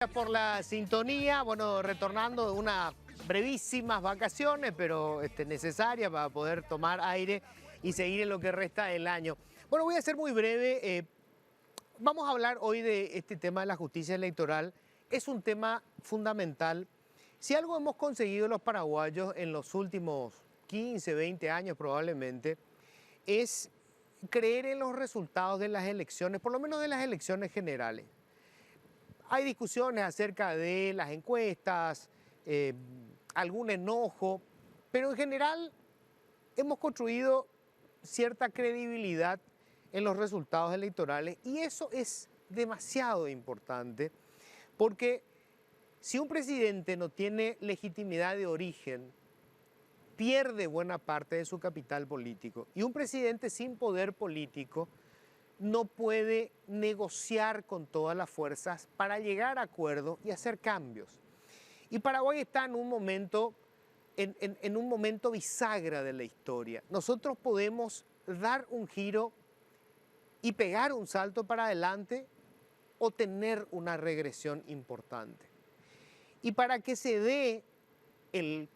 Gracias por la sintonía, bueno, retornando de unas brevísimas vacaciones, pero necesarias para poder tomar aire y seguir en lo que resta del año. Bueno, voy a ser muy breve. Vamos a hablar hoy de este tema de la justicia electoral. Es un tema fundamental. Si algo hemos conseguido los paraguayos en los últimos 15, 20 años probablemente, es creer en los resultados de las elecciones, por lo menos de las elecciones generales. Hay discusiones acerca de las encuestas, algún enojo, pero en general hemos construido cierta credibilidad en los resultados electorales y eso es demasiado importante porque si un presidente no tiene legitimidad de origen, pierde buena parte de su capital político y un presidente sin poder político no puede negociar con todas las fuerzas para llegar a acuerdos y hacer cambios. Y Paraguay está en un momento bisagra de la historia. Nosotros podemos dar un giro y pegar un salto para adelante o tener una regresión importante. Y para que se dé el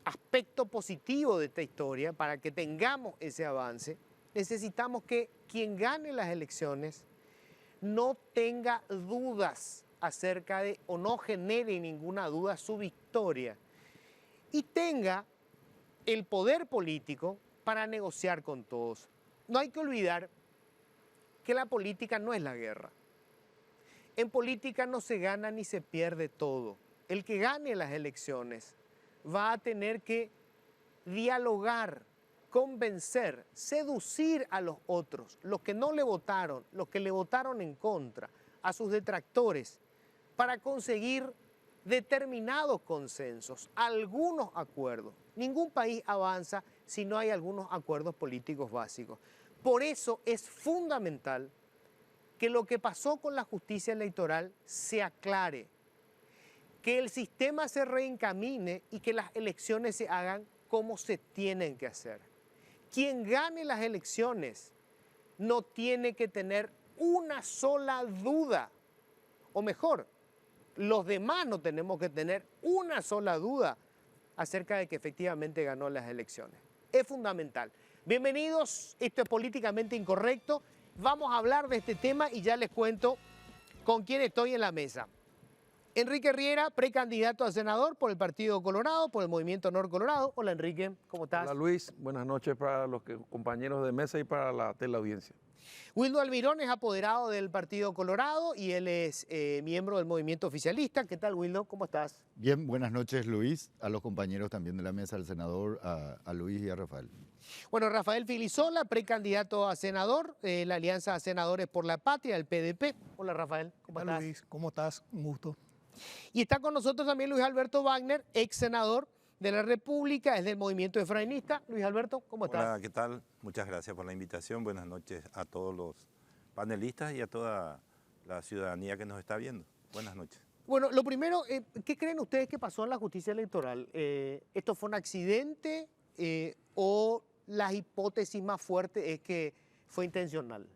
aspecto positivo de esta historia, para que tengamos ese avance, necesitamos que quien gane las elecciones no tenga dudas acerca de, o no genere ninguna duda su victoria y tenga el poder político para negociar con todos. No hay que olvidar que la política no es la guerra. En política no se gana ni se pierde todo. El que gane las elecciones va a tener que dialogar, convencer, seducir a los otros, los que no le votaron, los que le votaron en contra, a sus detractores, para conseguir determinados consensos, algunos acuerdos. Ningún país avanza si no hay algunos acuerdos políticos básicos. Por eso es fundamental que lo que pasó con la justicia electoral se aclare, que el sistema se reencamine y que las elecciones se hagan como se tienen que hacer. Quien gane las elecciones no tiene que tener una sola duda, o mejor, los demás no tenemos que tener una sola duda acerca de que efectivamente ganó las elecciones. Es fundamental. Bienvenidos, esto es Políticamente Incorrecto. Vamos a hablar de este tema y ya les cuento con quién estoy en la mesa. Enrique Riera, precandidato a senador por el Partido Colorado, por el Movimiento Honor Colorado. Hola Enrique, ¿cómo estás? Hola Luis, buenas noches para los compañeros de mesa y para la teleaudiencia. Wildo Almirón es apoderado del Partido Colorado y él es miembro del movimiento oficialista. ¿Qué tal, Wildo? ¿Cómo estás? Bien, buenas noches Luis, a los compañeros también de la mesa, al senador, a Luis y a Rafael. Bueno, Rafael Filisola, precandidato a senador, la Alianza Senadores por la Patria, el PDP. Hola Rafael, ¿cómo estás? Luis, ¿cómo estás? Un gusto. Y está con nosotros también Luis Alberto Wagner, ex senador de la República, es del movimiento efraínista. Luis Alberto, ¿cómo estás? Hola, ¿qué tal? Muchas gracias por la invitación. Buenas noches a todos los panelistas y a toda la ciudadanía que nos está viendo. Buenas noches. Bueno, lo primero, ¿qué creen ustedes que pasó en la justicia electoral? ¿Esto fue un accidente o la hipótesis más fuerte es que fue intencional?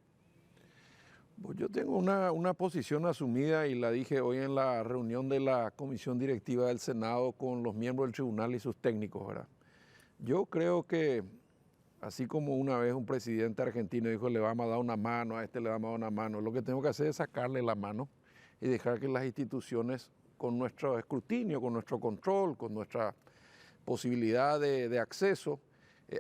Pues yo tengo una posición asumida y la dije hoy en la reunión de la Comisión Directiva del Senado con los miembros del tribunal y sus técnicos, ¿verdad? Yo creo que, así como una vez un presidente argentino dijo le vamos a dar una mano, a este le vamos a dar una mano, lo que tengo que hacer es sacarle la mano y dejar que las instituciones, con nuestro escrutinio, con nuestro control, con nuestra posibilidad de acceso,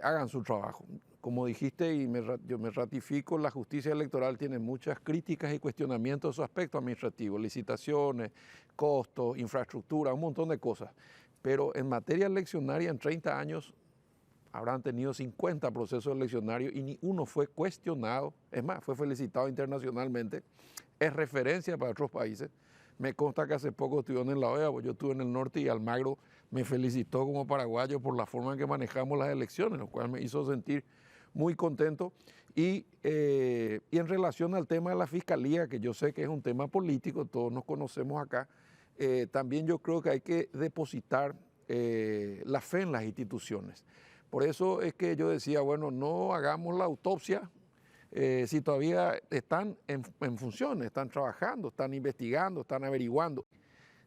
hagan su trabajo. Como dijiste y yo me ratifico, la justicia electoral tiene muchas críticas y cuestionamientos de su aspecto administrativo, licitaciones, costos, infraestructura, un montón de cosas. Pero en materia eleccionaria, en 30 años, habrán tenido 50 procesos eleccionarios y ni uno fue cuestionado. Es más, fue felicitado internacionalmente. Es referencia para otros países. Me consta que hace poco estuvieron en la OEA, pues yo estuve en el norte y Almagro me felicitó como paraguayo por la forma en que manejamos las elecciones, lo cual me hizo sentir muy contento. Y en relación al tema de la fiscalía, que yo sé que es un tema político, todos nos conocemos acá, también yo creo que hay que depositar la fe en las instituciones. Por eso es que yo decía, bueno, no hagamos la autopsia si todavía están en funciones, están trabajando, están investigando, están averiguando.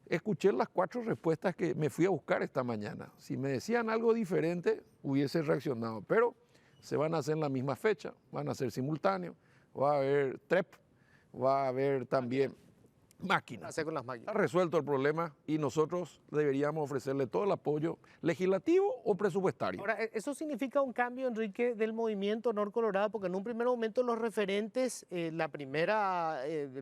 escuché las 4 respuestas que me fui a buscar esta mañana. Si me decían algo diferente, hubiese reaccionado, pero se van a hacer en la misma fecha, van a ser simultáneos, va a haber TREP, va a haber también máquinas. Hacer con las Está máquinas. resuelto el problema y nosotros deberíamos ofrecerle todo el apoyo legislativo o presupuestario. Ahora, eso significa un cambio, Enrique, del movimiento Honor Colorado, porque en un primer momento los referentes, el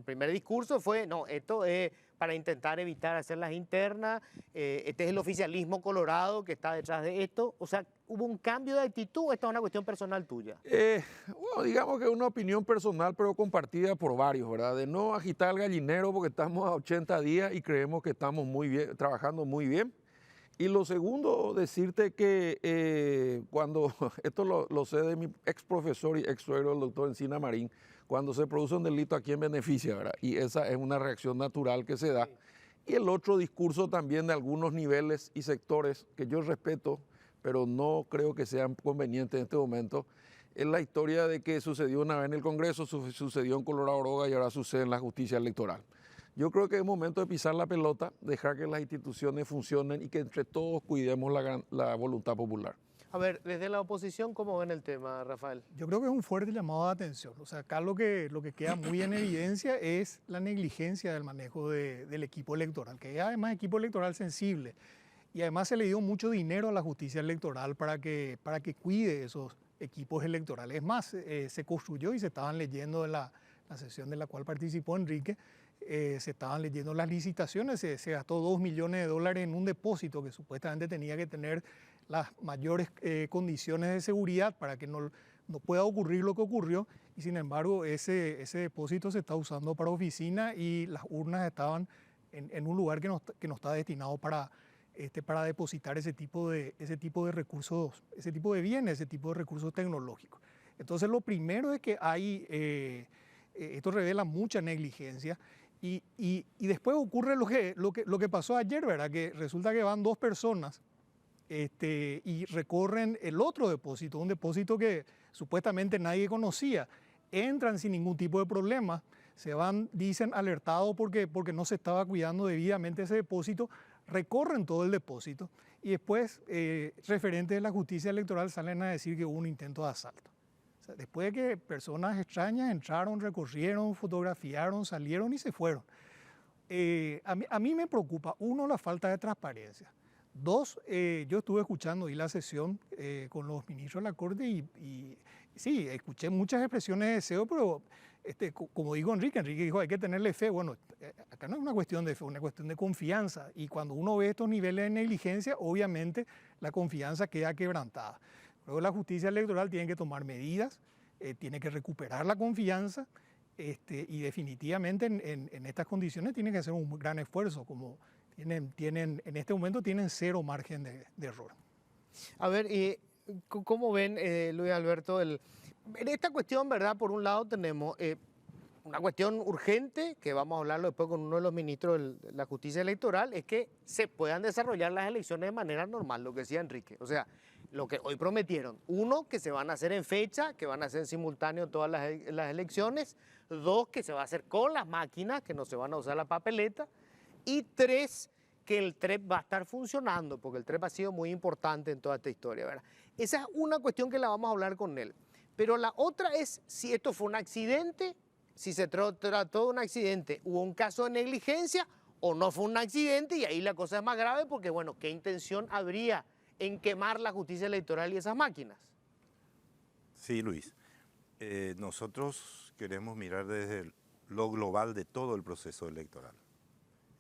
primer discurso fue, no, esto es para intentar evitar hacer las internas, este es el oficialismo colorado que está detrás de esto. O sea, ¿hubo un cambio de actitud o esta es una cuestión personal tuya? Bueno, digamos que es una opinión personal, pero compartida por varios, ¿verdad? De no agitar el gallinero porque estamos a 80 días y creemos que estamos muy bien, trabajando muy bien. Y lo segundo, decirte que cuando, esto lo sé de mi ex profesor y ex suegro, el doctor Encina Marín, cuando se produce un delito, ¿a quién beneficia, verdad? Y esa es una reacción natural que se da. Sí. Y el otro discurso también de algunos niveles y sectores que yo respeto, pero no creo que sean convenientes en este momento, es la historia de que sucedió una vez en el Congreso, sucedió en Colorado Oroga y ahora sucede en la justicia electoral. Yo creo que es momento de pisar la pelota, dejar que las instituciones funcionen y que entre todos cuidemos la voluntad popular. A ver, desde la oposición, ¿cómo ven el tema, Rafael? Yo creo que es un fuerte llamado de atención. O sea, acá lo que queda muy en evidencia es la negligencia del manejo del equipo electoral, que es además equipo electoral sensible. Y además se le dio mucho dinero a la justicia electoral para que cuide esos equipos electorales. Es más, se construyó y se estaban leyendo en la sesión de la cual participó Enrique, se estaban leyendo las licitaciones, se gastó $2 millones en un depósito que supuestamente tenía que tener las mayores condiciones de seguridad para que no pueda ocurrir lo que ocurrió, y sin embargo ese depósito se está usando para oficina y las urnas estaban en un lugar que no está destinado para depositar ese tipo de recursos, ese tipo de bienes, ese tipo de recursos tecnológicos. Entonces lo primero es que esto revela mucha negligencia. Y después ocurre lo que pasó ayer, ¿verdad? Que resulta que van 2 personas y recorren el otro depósito, un depósito que supuestamente nadie conocía. Entran sin ningún tipo de problema, se van, dicen, alertados porque no se estaba cuidando debidamente ese depósito, recorren todo el depósito y después referentes de la justicia electoral salen a decir que hubo un intento de asalto. O sea, después de que personas extrañas entraron, recorrieron, fotografiaron, salieron y se fueron. A mí me preocupa, 1, la falta de transparencia. 2, yo estuve escuchando ahí la sesión con los ministros de la Corte y sí, escuché muchas expresiones de deseo, pero como dijo Enrique dijo, hay que tenerle fe. Bueno, acá no es una cuestión de fe, es una cuestión de confianza. Y cuando uno ve estos niveles de negligencia, obviamente la confianza queda quebrantada. Luego la justicia electoral tiene que tomar medidas, tiene que recuperar la confianza y definitivamente en estas condiciones tiene que hacer un gran esfuerzo, como en este momento tienen 0 margen de error. A ver, ¿cómo ven, Luis Alberto? En esta cuestión, ¿verdad? Por un lado tenemos una cuestión urgente, que vamos a hablarlo después con uno de los ministros de la justicia electoral, es que se puedan desarrollar las elecciones de manera normal, lo que decía Enrique. O sea, lo que hoy prometieron. 1, que se van a hacer en fecha, que van a ser en simultáneo todas las elecciones. 2, que se va a hacer con las máquinas, que no se van a usar la papeleta. Y 3, que el TREP va a estar funcionando, porque el TREP ha sido muy importante en toda esta historia, ¿verdad? Esa es una cuestión que la vamos a hablar con él. Pero la otra es si esto fue un accidente, si se trató de un accidente, hubo un caso de negligencia o no fue un accidente, y ahí la cosa es más grave porque, bueno, ¿qué intención habría en quemar la justicia electoral y esas máquinas? Sí, Luis. Nosotros queremos mirar desde lo global de todo el proceso electoral.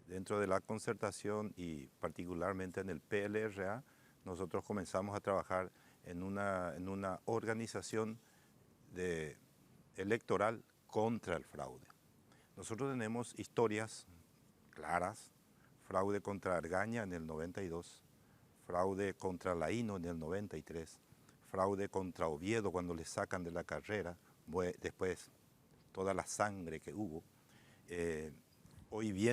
Dentro de la concertación y particularmente en el PLRA, nosotros comenzamos a trabajar en una organización electoral contra el fraude. Nosotros tenemos historias claras, fraude contra Argaña en el 92, fraude contra Laíno en el 93, fraude contra Oviedo cuando le sacan de la carrera, después toda la sangre que hubo. Hoy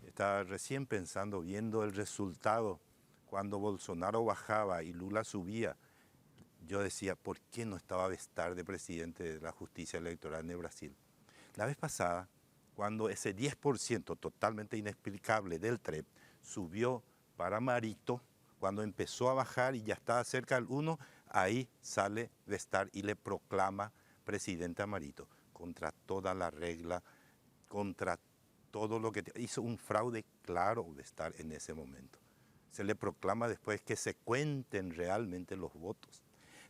estaba recién pensando, viendo el resultado, cuando Bolsonaro bajaba y Lula subía, yo decía, ¿por qué no estaba Bestar de presidente de la justicia electoral de Brasil? La vez pasada, cuando ese 10% totalmente inexplicable del TREP subió para Marito, cuando empezó a bajar y ya estaba cerca del 1, ahí sale Vestar y le proclama presidente a Marito, contra toda la regla, contra todo lo que hizo un fraude claro Vestar en ese momento. Se le proclama después que se cuenten realmente los votos.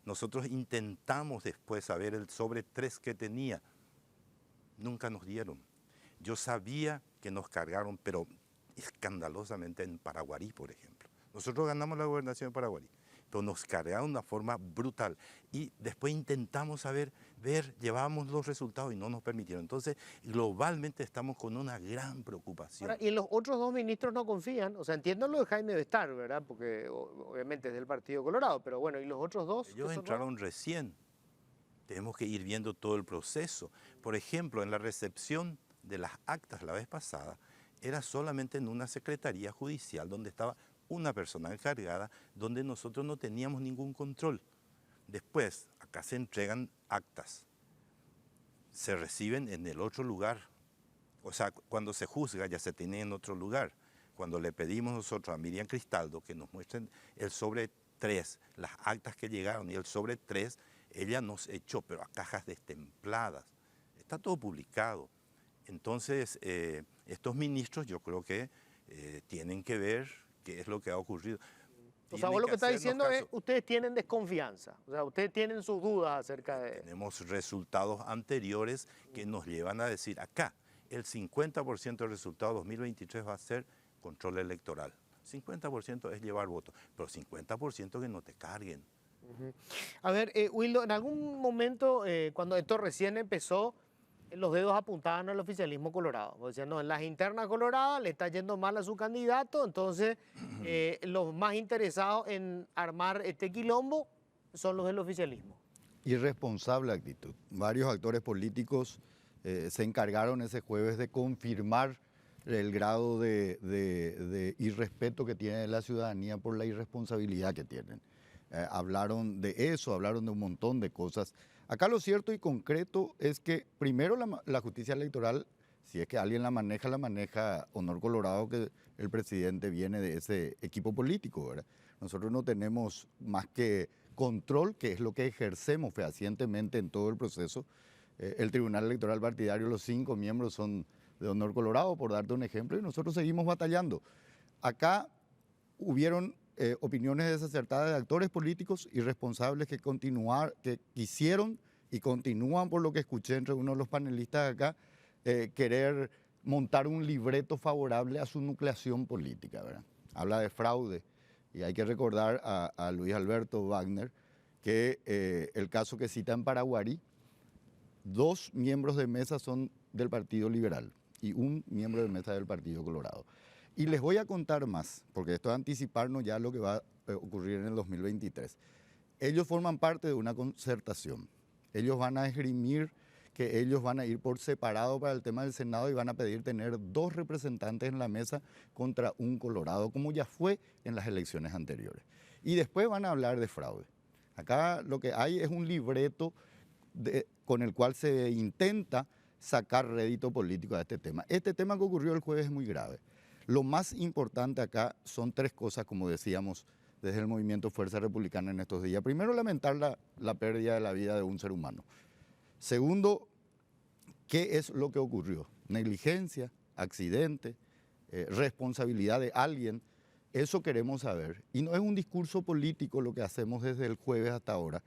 Nosotros intentamos después saber el sobre 3 que tenía. Nunca nos dieron. Yo sabía que nos cargaron, pero escandalosamente en Paraguarí, por ejemplo. Nosotros ganamos la gobernación de Paraguarí, pero nos cargaron de una forma brutal. Y después intentamos llevábamos los resultados y no nos permitieron. Entonces, globalmente estamos con una gran preocupación. Ahora, y los otros dos ministros no confían, o sea, entiendo lo de Jaime Vestar, ¿verdad? Porque obviamente es del Partido Colorado, pero bueno, ¿y los otros dos? Ellos entraron recién. Tenemos que ir viendo todo el proceso. Por ejemplo, en la recepción de las actas la vez pasada, era solamente en una secretaría judicial donde estaba una persona encargada, donde nosotros no teníamos ningún control. Después, acá se entregan actas, se reciben en el otro lugar. O sea, cuando se juzga ya se tiene en otro lugar. Cuando le pedimos nosotros a Miriam Cristaldo que nos muestren el sobre 3, las actas que llegaron y el sobre 3, ella nos echó, pero a cajas destempladas. Está todo publicado. Entonces, estos ministros yo creo que tienen que ver qué es lo que ha ocurrido. O sea, vos lo que estás diciendo es, ustedes tienen desconfianza, o sea, ustedes tienen sus dudas acerca de... Tenemos resultados anteriores que nos llevan a decir, acá, el 50% del resultado 2023 va a ser control electoral. 50% es llevar votos, pero 50% que no te carguen. A ver, Wildo, en algún momento, cuando esto recién empezó, los dedos apuntaban al oficialismo colorado. O sea, no, en las internas coloradas le está yendo mal a su candidato, entonces los más interesados en armar este quilombo son los del oficialismo. Irresponsable actitud. Varios actores políticos se encargaron ese jueves de confirmar el grado de irrespeto que tiene la ciudadanía por la irresponsabilidad que tienen. Hablaron de eso, hablaron de un montón de cosas. Acá lo cierto y concreto es que primero la justicia electoral, si es que alguien la maneja Honor Colorado, que el presidente viene de ese equipo político, ¿verdad? Nosotros no tenemos más que control, que es lo que ejercemos fehacientemente en todo el proceso. El Tribunal Electoral Partidario, los 5 miembros son de Honor Colorado, por darte un ejemplo, y nosotros seguimos batallando. Acá hubieron opiniones desacertadas de actores políticos irresponsables que quisieron y continúan, por lo que escuché entre uno de los panelistas acá, querer montar un libreto favorable a su nucleación política, ¿verdad? Habla de fraude y hay que recordar a Luis Alberto Wagner que el caso que cita en Paraguarí, 2 miembros de mesa son del Partido Liberal y 1 miembro de mesa del Partido Colorado. Y les voy a contar más, porque esto es anticiparnos ya lo que va a ocurrir en el 2023. Ellos forman parte de una concertación. Ellos van a esgrimir que ellos van a ir por separado para el tema del Senado y van a pedir tener 2 representantes en la mesa contra un Colorado, como ya fue en las elecciones anteriores. Y después van a hablar de fraude. Acá lo que hay es un libreto con el cual se intenta sacar rédito político a este tema. Este tema que ocurrió el jueves es muy grave. Lo más importante acá son 3 cosas, como decíamos, desde el movimiento Fuerza Republicana en estos días. Primero, lamentar la pérdida de la vida de un ser humano. Segundo, ¿qué es lo que ocurrió? Negligencia, accidente, responsabilidad de alguien. Eso queremos saber. Y no es un discurso político lo que hacemos desde el jueves hasta ahora,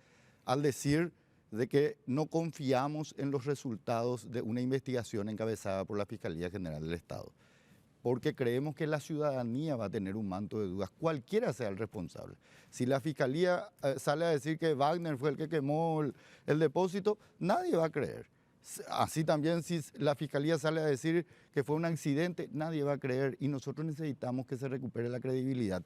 al decir de que no confiamos en los resultados de una investigación encabezada por la Fiscalía General del Estado, porque creemos que la ciudadanía va a tener un manto de dudas, cualquiera sea el responsable. Si la Fiscalía sale a decir que Wagner fue el que quemó el depósito, nadie va a creer. Así también si la Fiscalía sale a decir que fue un accidente, nadie va a creer y nosotros necesitamos que se recupere la credibilidad.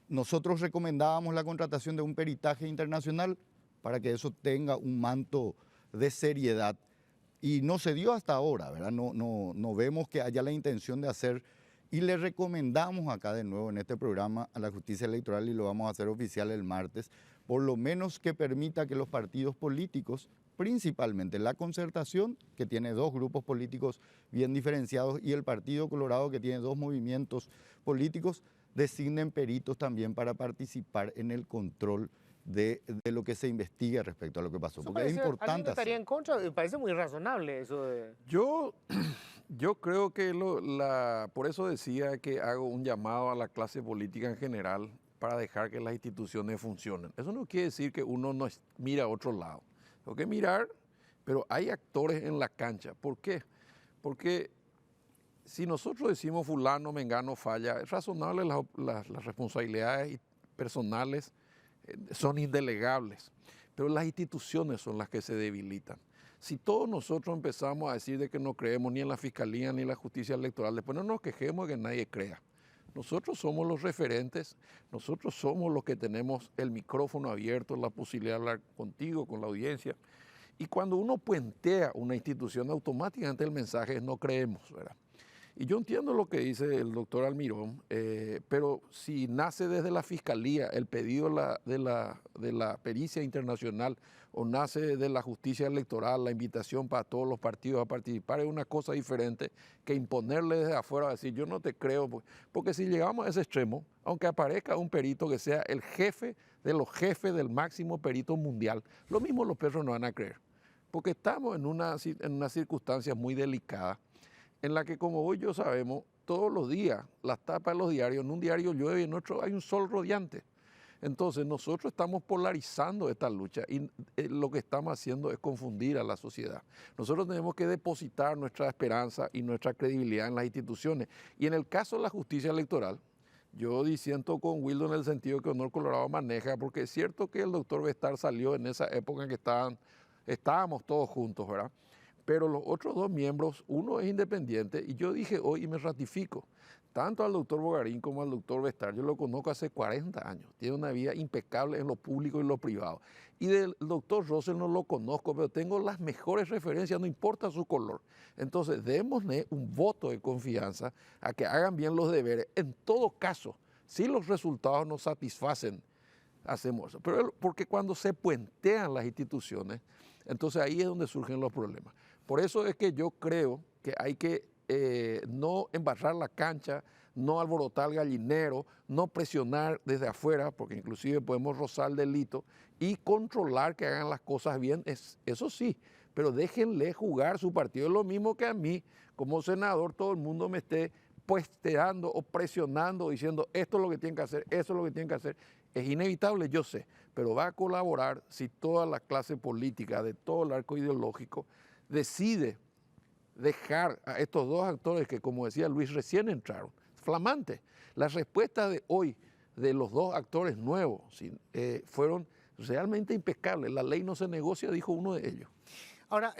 Nosotros recomendábamos la contratación de un peritaje internacional para que eso tenga un manto de seriedad. Y no se dio hasta ahora, ¿verdad? No vemos que haya la intención de hacer. Y le recomendamos acá de nuevo en este programa a la justicia electoral, y lo vamos a hacer oficial el martes, por lo menos que permita que los partidos políticos principalmente la Concertación, que tiene dos grupos políticos bien diferenciados, y el Partido Colorado, que tiene dos movimientos políticos, designen peritos también para participar en el control de lo que se investiga respecto a lo que pasó. Eso Porque es parece- ¿Alguien importante estaría hacer. en contra? Me parece muy razonable eso de... Yo creo que por eso decía que hago un llamado a la clase política en general para dejar que las instituciones funcionen. Eso no quiere decir que uno no mira a otro lado. Tengo que mirar, pero hay actores en la cancha. ¿Por qué? Porque si nosotros decimos fulano, mengano falla, es razonable, las responsabilidades personales son indelegables, pero las instituciones son las que se debilitan. Si todos nosotros empezamos a decir de que no creemos ni en la Fiscalía ni en la justicia electoral, después no nos quejemos de que nadie crea. Nosotros somos los referentes, nosotros somos los que tenemos el micrófono abierto, la posibilidad de hablar contigo, con la audiencia. Y cuando uno puentea una institución, automáticamente el mensaje es no creemos, ¿verdad? Y yo entiendo lo que dice el doctor Almirón, pero si nace desde la Fiscalía el pedido de la pericia internacional o nace de la justicia electoral, la invitación para todos los partidos a participar, es una cosa diferente que imponerle desde afuera, decir yo no te creo, porque si llegamos a ese extremo, aunque aparezca un perito que sea el jefe de los jefes del máximo perito mundial, lo mismo los perros no van a creer, porque estamos en una circunstancia muy delicada, en la que, como hoy yo sabemos, todos los días, las tapas de los diarios, en un diario llueve y en otro hay un sol radiante. Entonces, nosotros estamos polarizando esta lucha y lo que estamos haciendo es confundir a la sociedad. Nosotros tenemos que depositar nuestra esperanza y nuestra credibilidad en las instituciones. Y en el caso de la justicia electoral, yo disiento con Wildo en el sentido que Honor Colorado maneja, porque es cierto que el doctor Bestar salió en esa época en que estábamos todos juntos, ¿verdad? Pero los otros dos miembros, uno es independiente y yo dije hoy y me ratifico, tanto al doctor Bogarín como al doctor Bestar, yo lo conozco hace 40 años, tiene una vida impecable en lo público y lo privado. Y del doctor Rosell no lo conozco, pero tengo las mejores referencias, no importa su color. Entonces, démosle un voto de confianza a que hagan bien los deberes. En todo caso, si los resultados nos satisfacen, hacemos eso. Pero porque cuando se puentean las instituciones, entonces ahí es donde surgen los problemas. Por eso es que yo creo que hay que no embarrar la cancha, no alborotar el gallinero, no presionar desde afuera, porque inclusive podemos rozar el delito, y controlar que hagan las cosas bien, eso sí, pero déjenle jugar su partido. Es lo mismo que a mí, como senador, todo el mundo me esté puesteando o presionando, diciendo esto es lo que tienen que hacer, eso es lo que tienen que hacer. Es inevitable, yo sé, pero va a colaborar si toda la clase política de todo el arco ideológico decide dejar a estos dos actores que, como decía Luis, recién entraron, flamantes. Las respuestas de hoy de los dos actores nuevos fueron realmente impecables. La ley no se negocia, dijo uno de ellos. Ahora,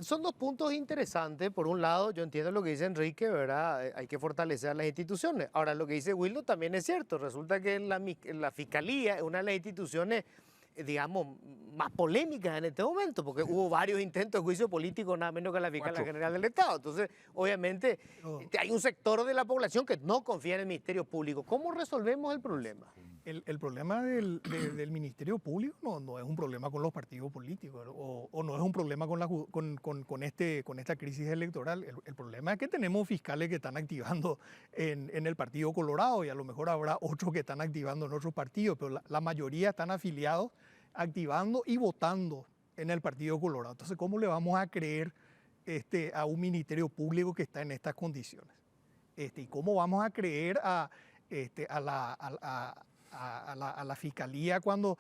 son dos puntos interesantes. Por un lado, yo entiendo lo que dice Enrique, ¿verdad? Hay que fortalecer las instituciones. Ahora, lo que dice Wildo también es cierto. Resulta que la Fiscalía es una de las instituciones, digamos, más polémicas en este momento, porque hubo varios intentos de juicio político, nada menos que la Fiscalía General del Estado. Entonces, obviamente, hay un sector de la población que no confía en el Ministerio Público. ¿Cómo resolvemos el problema? El problema del Ministerio Público no es un problema con los partidos políticos o no es un problema con esta crisis electoral. El problema es que tenemos fiscales que están activando en el Partido Colorado y a lo mejor habrá otros que están activando en otros partidos, pero la mayoría están afiliados, activando y votando en el Partido Colorado. Entonces, ¿cómo le vamos a creer a un Ministerio Público que está en estas condiciones? ¿Y cómo vamos a creer a la Fiscalía cuando,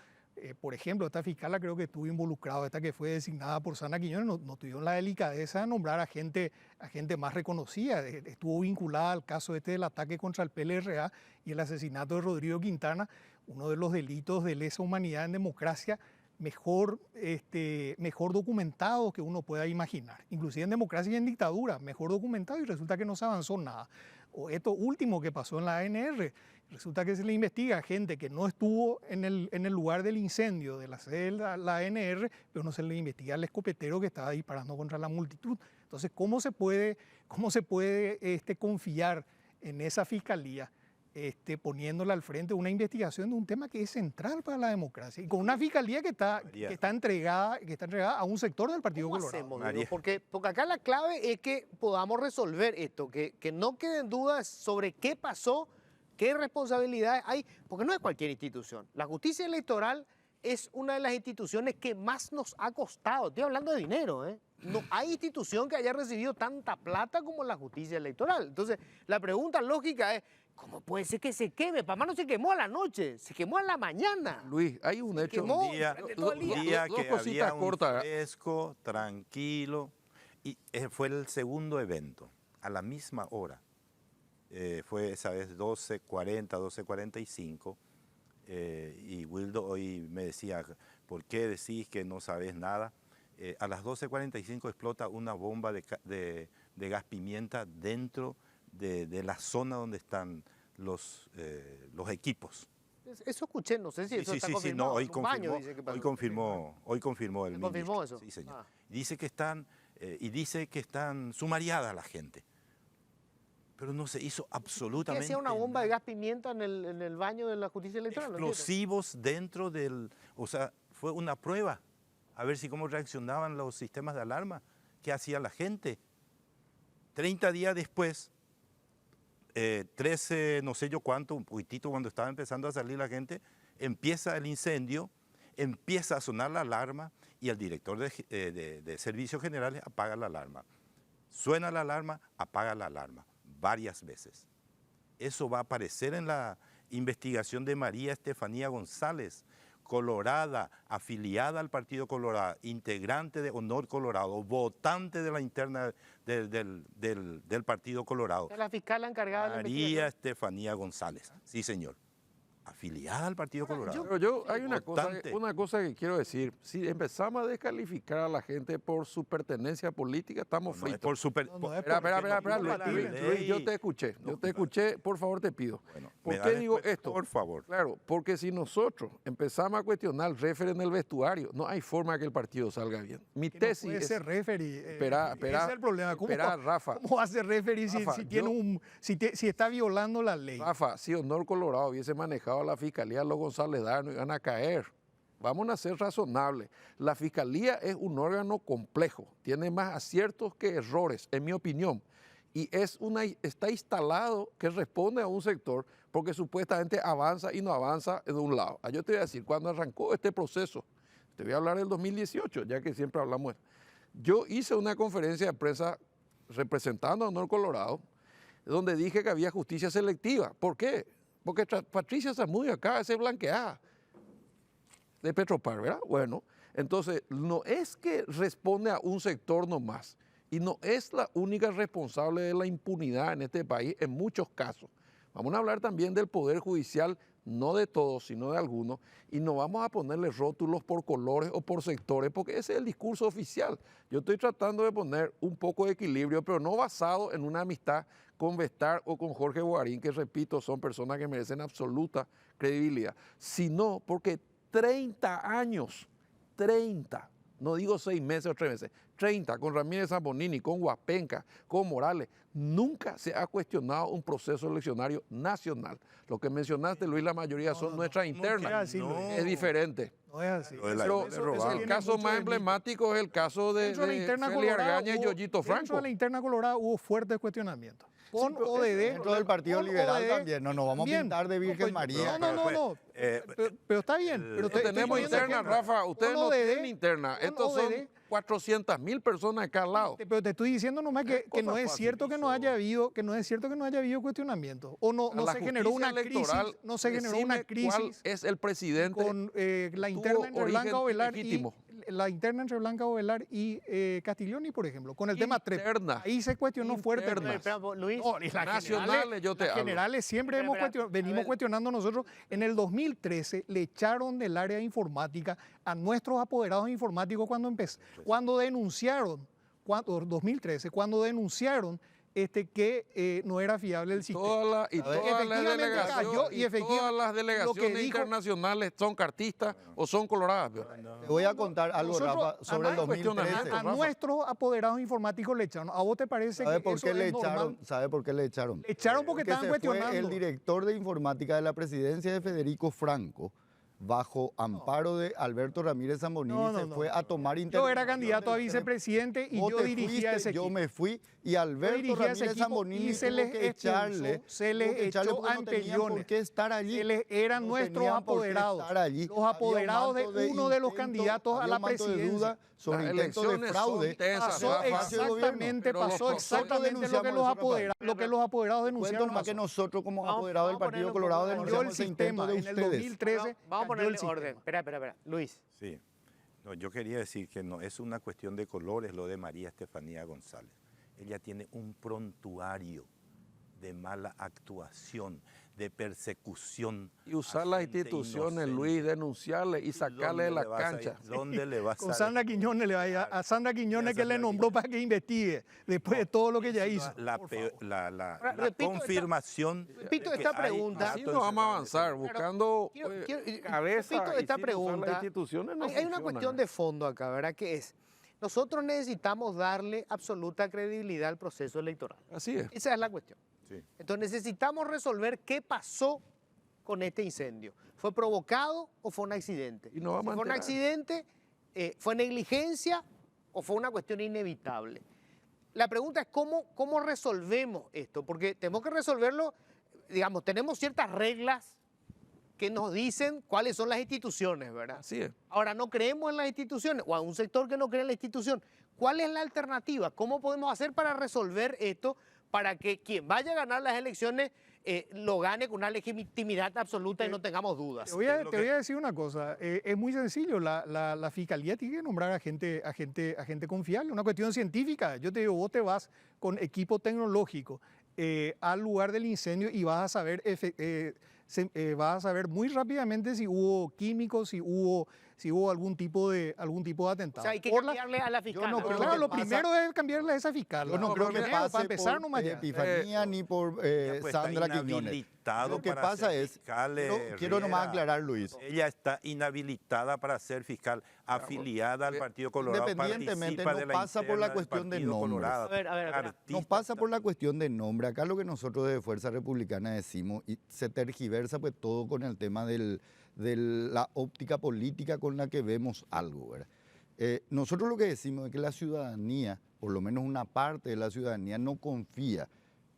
por ejemplo, esta fiscala creo que estuvo involucrada, esta que fue designada por Sana Quiñones, no tuvieron la delicadeza de nombrar a gente más reconocida, estuvo vinculada al caso del ataque contra el PLRA y el asesinato de Rodrigo Quintana, uno de los delitos de lesa humanidad en democracia mejor documentado que uno pueda imaginar, inclusive en democracia y en dictadura, mejor documentado, y resulta que no se avanzó nada. O esto último que pasó en la ANR, resulta que se le investiga a gente que no estuvo en el lugar del incendio de la sede de la ANR, pero no se le investiga al escopetero que estaba disparando contra la multitud. Entonces, ¿cómo se puede confiar en esa fiscalía poniéndole al frente una investigación de un tema que es central para la democracia y con una fiscalía que está entregada a un sector del Partido ¿Cómo Colorado. hacemos, María? Diego? Porque acá la clave es que podamos resolver esto, que no queden dudas sobre qué pasó, qué responsabilidades hay, porque no es cualquier institución. La justicia electoral es una de las instituciones que más nos ha costado. Estoy hablando de dinero, ¿eh? No hay institución que haya recibido tanta plata como la justicia electoral. Entonces, la pregunta lógica es, ¿cómo puede ser que se queme? Papá no se quemó a la noche, se quemó a la mañana. Luis, hay un hecho. quemó. Un día, todo el día. un día Dos que cositas había un cortas. fresco, tranquilo, y fue el segundo evento, a la misma hora. Fue esa vez 12:40, 12:45, y Wildo hoy me decía, ¿por qué decís que no sabes nada? A las 12:45 explota una bomba de gas pimienta dentro de la zona donde están los equipos. Eso escuché, no sé si eso está no, confirmado. hoy En un baño confirmó, dice que pasó. hoy confirmó el ¿Se confirmó ministro. eso? Sí, señor. Ah. Dice que están sumariadas la gente. Pero no se hizo ¿Qué absolutamente hacía una bomba de nada. gas pimienta en el baño de la justicia electoral? No entiendo. Explosivos dentro del... O sea, fue una prueba. A ver si cómo reaccionaban los sistemas de alarma. ¿Qué hacía la gente? 30 días después, 13, no sé yo cuánto, un poquitito cuando estaba empezando a salir la gente, empieza el incendio, empieza a sonar la alarma y el director de servicios generales apaga la alarma. Suena la alarma, apaga la alarma, varias veces. Eso va a aparecer en la investigación de María Estefanía González, colorada, afiliada al Partido Colorado, integrante de Honor Colorado, votante de la interna del Partido Colorado. Es la fiscal encargada de la María investigación. Estefanía González, sí señor, afiliada al Partido Colorado. Pero hay una Votante. cosa que quiero decir. Si empezamos a descalificar a la gente por su pertenencia política, estamos No es fritos. por super... No, no es Espera, porque espera, no Luis, compatible. Luis, yo te escuché, por favor te pido. Bueno, ¿Por me qué dan digo después, esto? por favor. Claro, porque si nosotros empezamos a cuestionar el referee en el vestuario, no hay forma que el partido salga bien. Mi Que no tesis puede es... ser referee. Espera, Ese es el problema. espera, Rafa. ¿Cómo va a ser referee Rafa, si tiene si está violando la ley? Rafa, si Honor Colorado hubiese manejado a la fiscalía, los González Darno iban a caer. Vamos a ser razonables. La fiscalía es un órgano complejo, tiene más aciertos que errores, en mi opinión. Y está instalado que responde a un sector porque supuestamente avanza y no avanza de un lado. Yo te voy a decir, cuando arrancó este proceso, te voy a hablar del 2018, ya que siempre hablamos. Yo hice una conferencia de prensa representando a Honor Colorado, donde dije que había justicia selectiva. ¿Por qué? Porque Patricia Zamudio acaba de ser blanqueada de Petropar, ¿verdad? Bueno, entonces no es que responde a un sector nomás y no es la única responsable de la impunidad en este país en muchos casos. Vamos a hablar también del Poder Judicial, no de todos, sino de algunos, y no vamos a ponerle rótulos por colores o por sectores, porque ese es el discurso oficial. Yo estoy tratando de poner un poco de equilibrio, pero no basado en una amistad con Vestar o con Jorge Guarín, que repito, son personas que merecen absoluta credibilidad, sino porque 30 años, 30, no digo 6 meses o 3 meses, 30, con Ramírez Zambonini, con Huapenca, con Morales, nunca se ha cuestionado un proceso eleccionario nacional. Lo que mencionaste, Luis, la mayoría son nuestras internas. no. Es diferente. No es así. Lo de la- Pero Eso el tiene caso mucho más de mito. emblemático es el caso de Dentro de la interna Feli colorada Argaña y hubo- Yoyito Dentro Franco. de la interna colorada hubo fuertes cuestionamientos. Con ODD. Dentro del Partido con Liberal ODD, también, no nos vamos a también. pintar de Virgen pues, María. No. Pero está bien. Pero No tenemos interna, Rafa. Ustedes no tienen interna. Estos son 400.000 personas de cada lado. Pero te estoy diciendo nomás que Cosa no es cierto que no haya habido, cuestionamiento. O no A la se generó justicia una crisis. electoral, No se generó una decime ¿Cuál crisis es el presidente? con la tuvo interna entre origen Blanca Ovelar legítimo? y Castiglioni, por ejemplo, con el tema TREP. Interna. Ahí se cuestionó fuerte. Internas. Luis, No, y las Nacionales, yo te las hablo. generales siempre Espera, venimos cuestionando nosotros. En el 2013 le echaron del área de informática a nuestros apoderados informáticos cuando denunciaron, 2013, cuando denunciaron que no era fiable el sistema. Todas las Efectivamente cayó y delegaciones, todas las lo que delegaciones dijo- internacionales son cartistas o son coloradas. Te voy a contar algo, Nosotros, Rafa, sobre el además, 2013. a nuestros apoderados informáticos le echaron. ¿A vos te parece ¿Sabe que por eso qué le es normal? echaron? ¿Sabe por qué le echaron? Le echaron porque estaban se cuestionando. fue el director de informática de la presidencia de Federico Franco, bajo amparo de Alberto Ramírez Zambonini, No, no, se no, fue no, a no. tomar Yo era candidato a vicepresidente y Vos yo te dirigía fuiste, ese equipo. Yo me fui y Alberto dirigía ese Ramírez equipo Zambonini y se tuvo les que echarle. expulsó, se les tuvo que echarle echó porque no ante tenían por Millones. qué estar allí. Eran No nuestros tenían por qué apoderados. estar allí. Los apoderados Había un manto de uno de los intento, candidatos a había la un manto de presidencia. duda sobre Las intento de elecciones fraude. son tensas, Pasó Rafa. exactamente, Pero pasó nosotros exactamente lo que denunciamos los eso, apoderados, lo que los apoderados Cuento denunciaron. nomás que pasó. nosotros como Vamos- apoderados del vamos a Partido ponerle un Colorado poco de Cambió denunciamos el ese intento sistema. de En el ustedes. 2013 Vamos a cambió ponerle el sistema. orden. Espera. Luis. Sí. No, yo quería decir que no es una cuestión de colores lo de María Estefanía González. Ella tiene un prontuario de mala actuación, de persecución. Y usar a las gente instituciones, inocente. Luis, denunciarle y sacarle de ¿Dónde la le vas a ir? cancha. ¿Dónde le vas Con a Sandra Quiñones, a Sandra Quiñones que le nombró para que investigue después de todo lo que ella hizo. La, Por pe- favor. la repito confirmación. repito de que esta hay pregunta. Así datos no vamos a en avanzar, buscando cabeza repito y esta sin usar pregunta. las instituciones no Hay una funciona. cuestión de fondo acá, ¿verdad? Que es, nosotros necesitamos darle absoluta credibilidad al proceso electoral. Así es. Esa es la cuestión. Sí. Entonces necesitamos resolver qué pasó con este incendio. ¿Fue provocado o fue un accidente? Y nos vamos Si a fue un enterar. accidente, ¿fue negligencia o fue una cuestión inevitable? La pregunta es cómo resolvemos esto, porque tenemos que resolverlo, digamos, tenemos ciertas reglas que nos dicen cuáles son las instituciones, ¿verdad? Así es. Ahora, no creemos en las instituciones, o a un sector que no cree en la institución. ¿Cuál es la alternativa? ¿Cómo podemos hacer para resolver esto, para que quien vaya a ganar las elecciones lo gane con una legitimidad absoluta y no tengamos dudas? Te voy a decir una cosa, es muy sencillo, la fiscalía tiene que nombrar a gente confiable, una cuestión científica. Yo te digo, vos te vas con equipo tecnológico al lugar del incendio y vas a saber, vas a saber muy rápidamente si hubo químicos, si hubo algún tipo de atentado. O sea, hay que Por la- cambiarle a la fiscal. no creo Claro, que lo pasa- primero es cambiarle a esa fiscal. Yo no creo que Primero, pase para empezar por nomás ya. Epifanía ni por Ella, pues, Sandra está Quiñones. inhabilitado Lo que para pasa ser es, fiscal, quiero nomás Herrera. aclarar, Luis. Ella está inhabilitada para ser fiscal, afiliada al Partido Colorado. Independientemente, participa no de la pasa por la interna del cuestión de Partido nombres. Colorado. A ver, No pasa por la cuestión de nombre. Acá lo que nosotros de Fuerza Republicana decimos, y se tergiversa pues todo con el tema de la óptica política con la que vemos algo, ¿verdad? Nosotros lo que decimos es que la ciudadanía, por lo menos una parte de la ciudadanía, no confía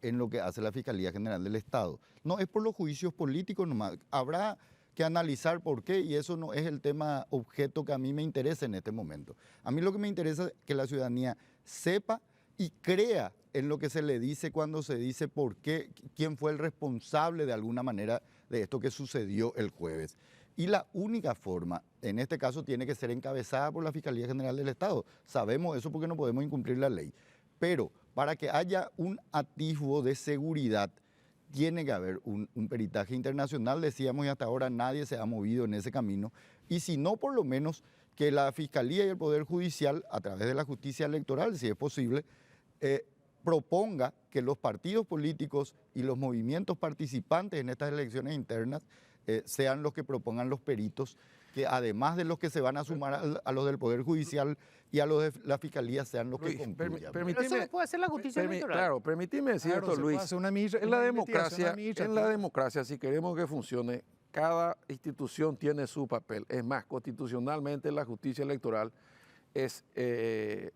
en lo que hace la Fiscalía General del Estado. No es por los juicios políticos nomás. Habrá que analizar por qué y eso no es el tema objeto que a mí me interesa en este momento. A mí lo que me interesa es que la ciudadanía sepa y crea en lo que se le dice cuando se dice por qué, quién fue el responsable de alguna manera de esto que sucedió el jueves. Y la única forma, en este caso, tiene que ser encabezada por la Fiscalía General del Estado. Sabemos eso porque no podemos incumplir la ley. Pero para que haya un atisbo de seguridad, tiene que haber un peritaje internacional, decíamos, y hasta ahora nadie se ha movido en ese camino. Y si no, por lo menos que la Fiscalía y el Poder Judicial, a través de la justicia electoral, si es posible, proponga que los partidos políticos y los movimientos participantes en estas elecciones internas sean los que propongan los peritos, que además de los que se van a sumar a los del Poder Judicial y a los de la Fiscalía sean los que Luis, concluyan. Pero eso lo puede hacer la justicia electoral. Claro, permíteme decir Claro, esto, se puede Luis. hacer una En la investigación democracia, administrativa. si queremos que funcione, cada institución tiene su papel. Es más, constitucionalmente la justicia electoral es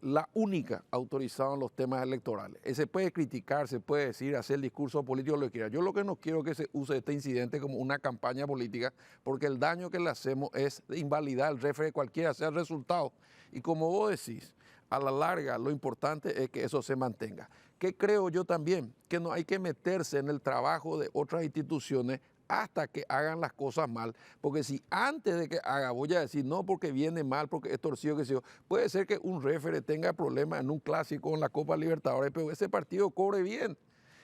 la única autorizada en los temas electorales. Se puede criticar, se puede decir, hacer el discurso político, lo que quiera. Yo lo que no quiero es que se use este incidente como una campaña política, porque el daño que le hacemos es invalidar el referéndum, cualquiera sea el resultado. Y como vos decís, a la larga lo importante es que eso se mantenga. ¿Qué creo yo también? Que no hay que meterse en el trabajo de otras instituciones hasta que hagan las cosas mal, porque si antes de que haga voy a decir no porque viene mal, porque es torcido, que sé yo, puede ser que un referee tenga problemas en un clásico en la Copa Libertadores, pero ese partido cobre bien.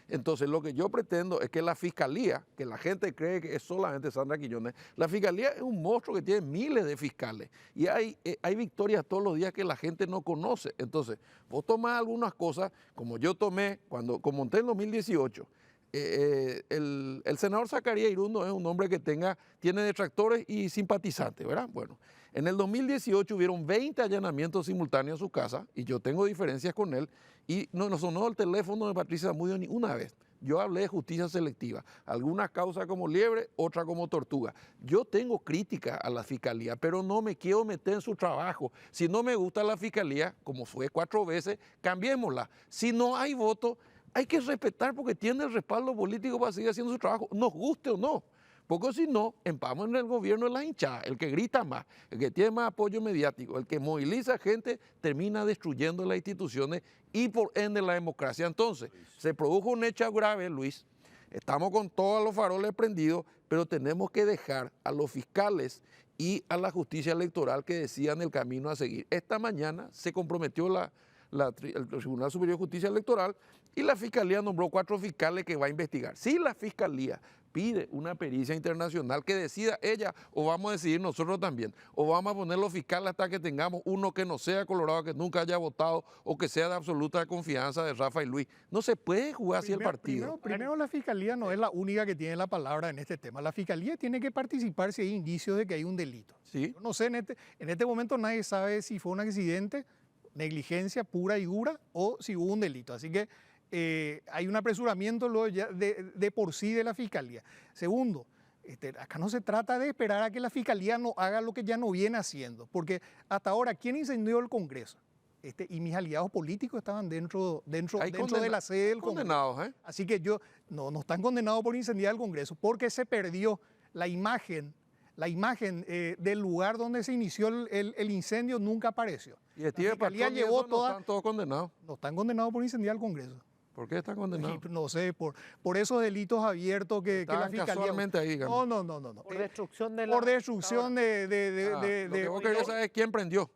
Entonces, lo que yo pretendo es que la Fiscalía, que la gente cree que es solamente Sandra Quiñones, la Fiscalía es un monstruo que tiene miles de fiscales y hay victorias todos los días que la gente no conoce. Entonces, vos tomás algunas cosas, como yo tomé cuando monté en 2018, el senador Zacarías Irundo es un hombre que tiene detractores y simpatizantes, ¿verdad? Bueno, en el 2018 hubieron 20 allanamientos simultáneos a su casa y yo tengo diferencias con él y no sonó el teléfono de Patricia Zamudio ni una vez. Yo hablé de justicia selectiva, algunas causas como liebre, otras como tortuga. Yo tengo crítica a la Fiscalía, pero no me quiero meter en su trabajo. Si no me gusta la Fiscalía, como fue 4 veces, cambiémosla. Si no hay voto, hay que respetar porque tiene el respaldo político para seguir haciendo su trabajo, nos guste o no. Porque si no, empamos en el gobierno de las hinchadas, el que grita más, el que tiene más apoyo mediático, el que moviliza gente, termina destruyendo las instituciones y por ende la democracia. Entonces, se produjo un hecho grave, Luis, estamos con todos los faroles prendidos, pero tenemos que dejar a los fiscales y a la justicia electoral que decidan el camino a seguir. Esta mañana se comprometió el Tribunal Superior de Justicia Electoral y la Fiscalía nombró 4 fiscales que va a investigar. Si la Fiscalía pide una pericia internacional que decida ella o vamos a decidir nosotros también, o vamos a poner los fiscales hasta que tengamos uno que no sea colorado, que nunca haya votado o que sea de absoluta confianza de Rafa y Luis. No se puede jugar así el partido. Primero, la Fiscalía no es la única que tiene la palabra en este tema. La Fiscalía tiene que participar si hay indicios de que hay un delito. Sí. Yo no sé, en este momento nadie sabe si fue un accidente, negligencia pura y dura o si hubo un delito. Así que hay un apresuramiento luego ya de por sí de la Fiscalía. Segundo, acá no se trata de esperar a que la Fiscalía no haga lo que ya no viene haciendo, porque hasta ahora, ¿quién incendió el Congreso? Y mis aliados políticos estaban dentro de la sede del Congreso. Condenados, ¿eh? Así que no están condenados por incendiar el Congreso, porque se perdió la imagen del lugar donde se inició el incendio nunca apareció. Y la Fiscalía llevó toda... ¿No están todos condenados? No están condenados por incendiar el Congreso. ¿Por qué están condenados? No sé, por esos delitos abiertos que la Fiscalía... casualmente ahí, digamos. No. Por destrucción de Por destrucción Lo que vos querés saber es quién prendió.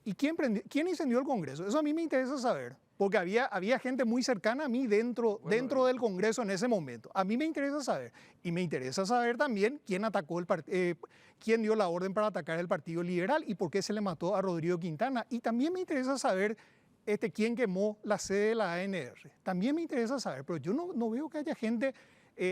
¿Y quién incendió el Congreso? Eso a mí me interesa saber, porque había gente muy cercana a mí dentro del Congreso en ese momento. A mí me interesa saber. Y me interesa saber también quién quién dio la orden para atacar el Partido Liberal y por qué se le mató a Rodrigo Quintana. Y también me interesa saber quién quemó la sede de la ANR. También me interesa saber, pero yo no veo que haya gente...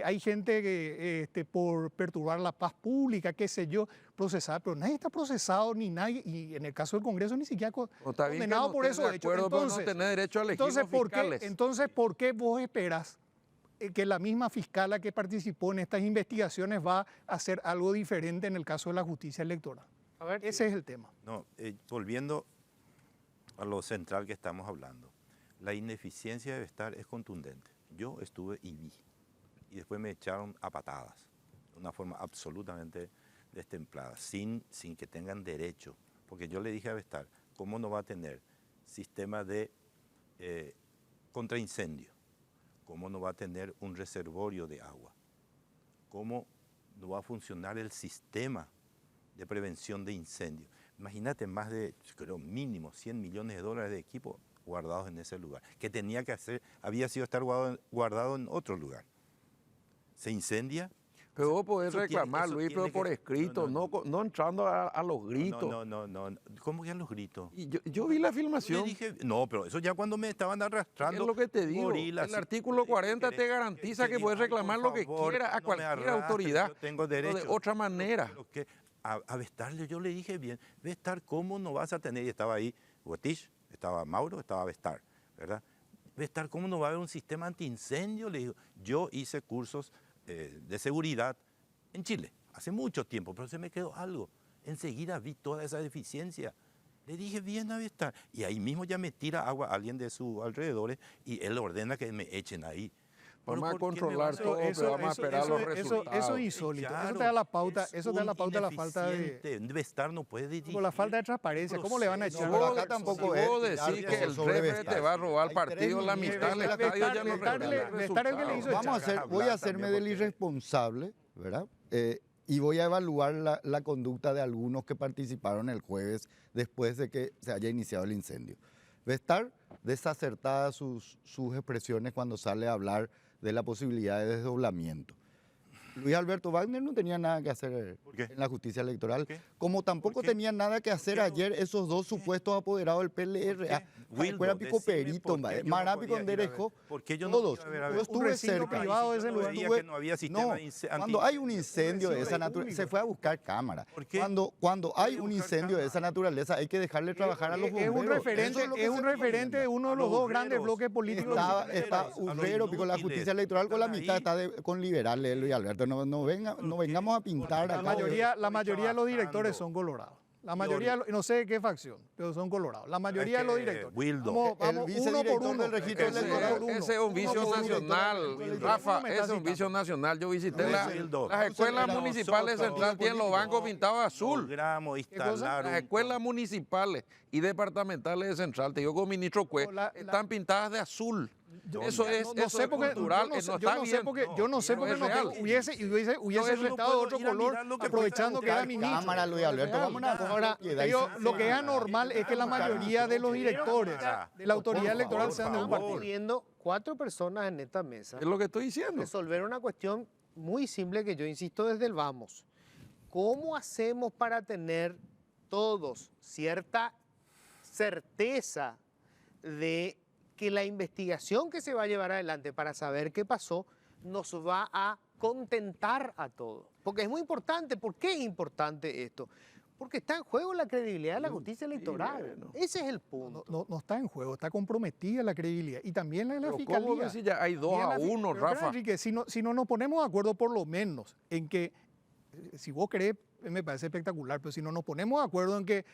hay gente que por perturbar la paz pública, qué sé yo, procesada, pero nadie está procesado ni nadie, y en el caso del Congreso ni siquiera condenado por eso. Entonces, no tener derecho a elegir los fiscales. Entonces, ¿por qué vos esperás que la misma fiscala que participó en estas investigaciones va a hacer algo diferente en el caso de la justicia electoral? A ver, ese es el tema. No, volviendo a lo central que estamos hablando, la ineficiencia debe estar es contundente. Yo estuve y vi. Y después me echaron a patadas, de una forma absolutamente destemplada, sin que tengan derecho. Porque yo le dije a Bestar, ¿cómo no va a tener sistema de contraincendio? ¿Cómo no va a tener un reservorio de agua? ¿Cómo no va a funcionar el sistema de prevención de incendios? Imagínate más de, creo, mínimo 100 millones de dólares de equipo guardados en ese lugar, que había sido estar guardado en otro lugar. Se incendia. Pero vos podés reclamar, Luis, pero por escrito, no entrando a los gritos. No. ¿Cómo que a los gritos? Y yo vi la filmación. Dije, no, pero eso ya cuando me estaban arrastrando. Es lo que te digo. Gorilas, el artículo 40 te garantiza que puedes reclamar lo que quieras a cualquier autoridad. Yo tengo derecho. Pero de otra manera. Pero que a Bestar yo le dije bien, Bestar, ¿cómo no vas a tener? Y estaba ahí Botich, estaba Mauro, estaba Bestar, ¿verdad? Bestar, ¿cómo no va a haber un sistema antiincendio? Le digo, yo hice cursos de seguridad en Chile, hace mucho tiempo, pero se me quedó algo. Enseguida vi toda esa deficiencia. Le dije bien a Bestar. Y ahí mismo ya me tira agua a alguien de sus alrededores y él ordena que me echen ahí. Vamos a controlar todo, pero vamos a esperar los resultados. Eso es insólito. Claro, eso te da la pauta, de la falta de... Bestar no puede dirigir. Por la falta de transparencia, ¿cómo le van a echar? No, pero acá tampoco es. Vos decís que el jefe te va a robar el partido, la mitad del estadio ya no Voy a hacerme del irresponsable, ¿verdad? Y voy a evaluar la conducta de algunos que participaron el jueves después de que se haya iniciado el incendio. Bestar desacertadas sus expresiones cuando sale a hablar de la posibilidad de desdoblamiento. Luis Alberto Wagner no tenía nada que hacer ¿Por qué? en la justicia electoral, qué? como tampoco ¿Por qué? tenía nada que hacer qué no? ayer esos dos supuestos apoderados del PLR. Wildo, Fuera Pico decime Perito, por qué yo no Marapi podía con ir a ver. Derecho, ¿Por qué yo no todos. podía ir a ver? Yo Un estuve recinto cerca. privado de ese Yo lugar. veía Estuve- que no había sistema cuando hay un incendio de esa naturaleza, se fue a buscar cámara. ¿Por qué? Cuando hay Fue a un buscar incendio de esa cámara. naturaleza, hay que dejarle trabajar a los bomberos. Es un referente, Eso lo que es se un referente de uno de A los los dos grandes obreros. bloques políticos. Está a los Urrero, con la inútiles, justicia electoral, con la están mitad ahí. está con liberales, Luis Alberto. No vengamos a pintar La acá. mayoría de los directores trabajando. son colorados. La mayoría, no sé de qué facción, pero son colorados. La mayoría de que, los directores. Wildo, Vamos, el vamos uno por vicedirector uno. del registro Uno electoral. por uno. Ese es un Uno vicio por uno. nacional, Wildo. Rafa, ¿Cómo me ese estás es un citando? vicio nacional. Yo visité Wildo. las escuelas Nosotros- municipales central, tienen los bancos pintados de azul. logramos instalar Las un escuelas municipales y departamentales de Central, te digo con ministro Cue, No, están pintadas de azul. ¿Dónde? Eso es, No eso sé es porque cultural, yo no sé, no yo está no sé bien. porque yo no sé no porque es no real. hubiese no restado puedo otro ir a color mirar lo que aprovechando pasa que era en ministro. Cámara, Luis Alberto, vamos a Ahora, lo que es anormal es que la mayoría de los directores de la autoridad electoral sean de un favor. partido. Pudiendo 4 personas en esta mesa Es lo que estoy diciendo. resolver una cuestión muy simple que yo insisto desde el vamos. ¿Cómo hacemos para tener todos cierta certeza de que la investigación que se va a llevar adelante para saber qué pasó nos va a contentar a todos? Porque es muy importante. ¿Por qué es importante esto? Porque está en juego la credibilidad de la justicia electoral. bueno. Ese es el punto. No está en juego, está comprometida la credibilidad y también la de la Pero fiscalía. ¿cómo decir ya hay 2-1, Pero, Rafa? Enrique, si no nos ponemos de acuerdo por lo menos en que, si vos querés, me parece espectacular, pero si no nos ponemos de acuerdo en que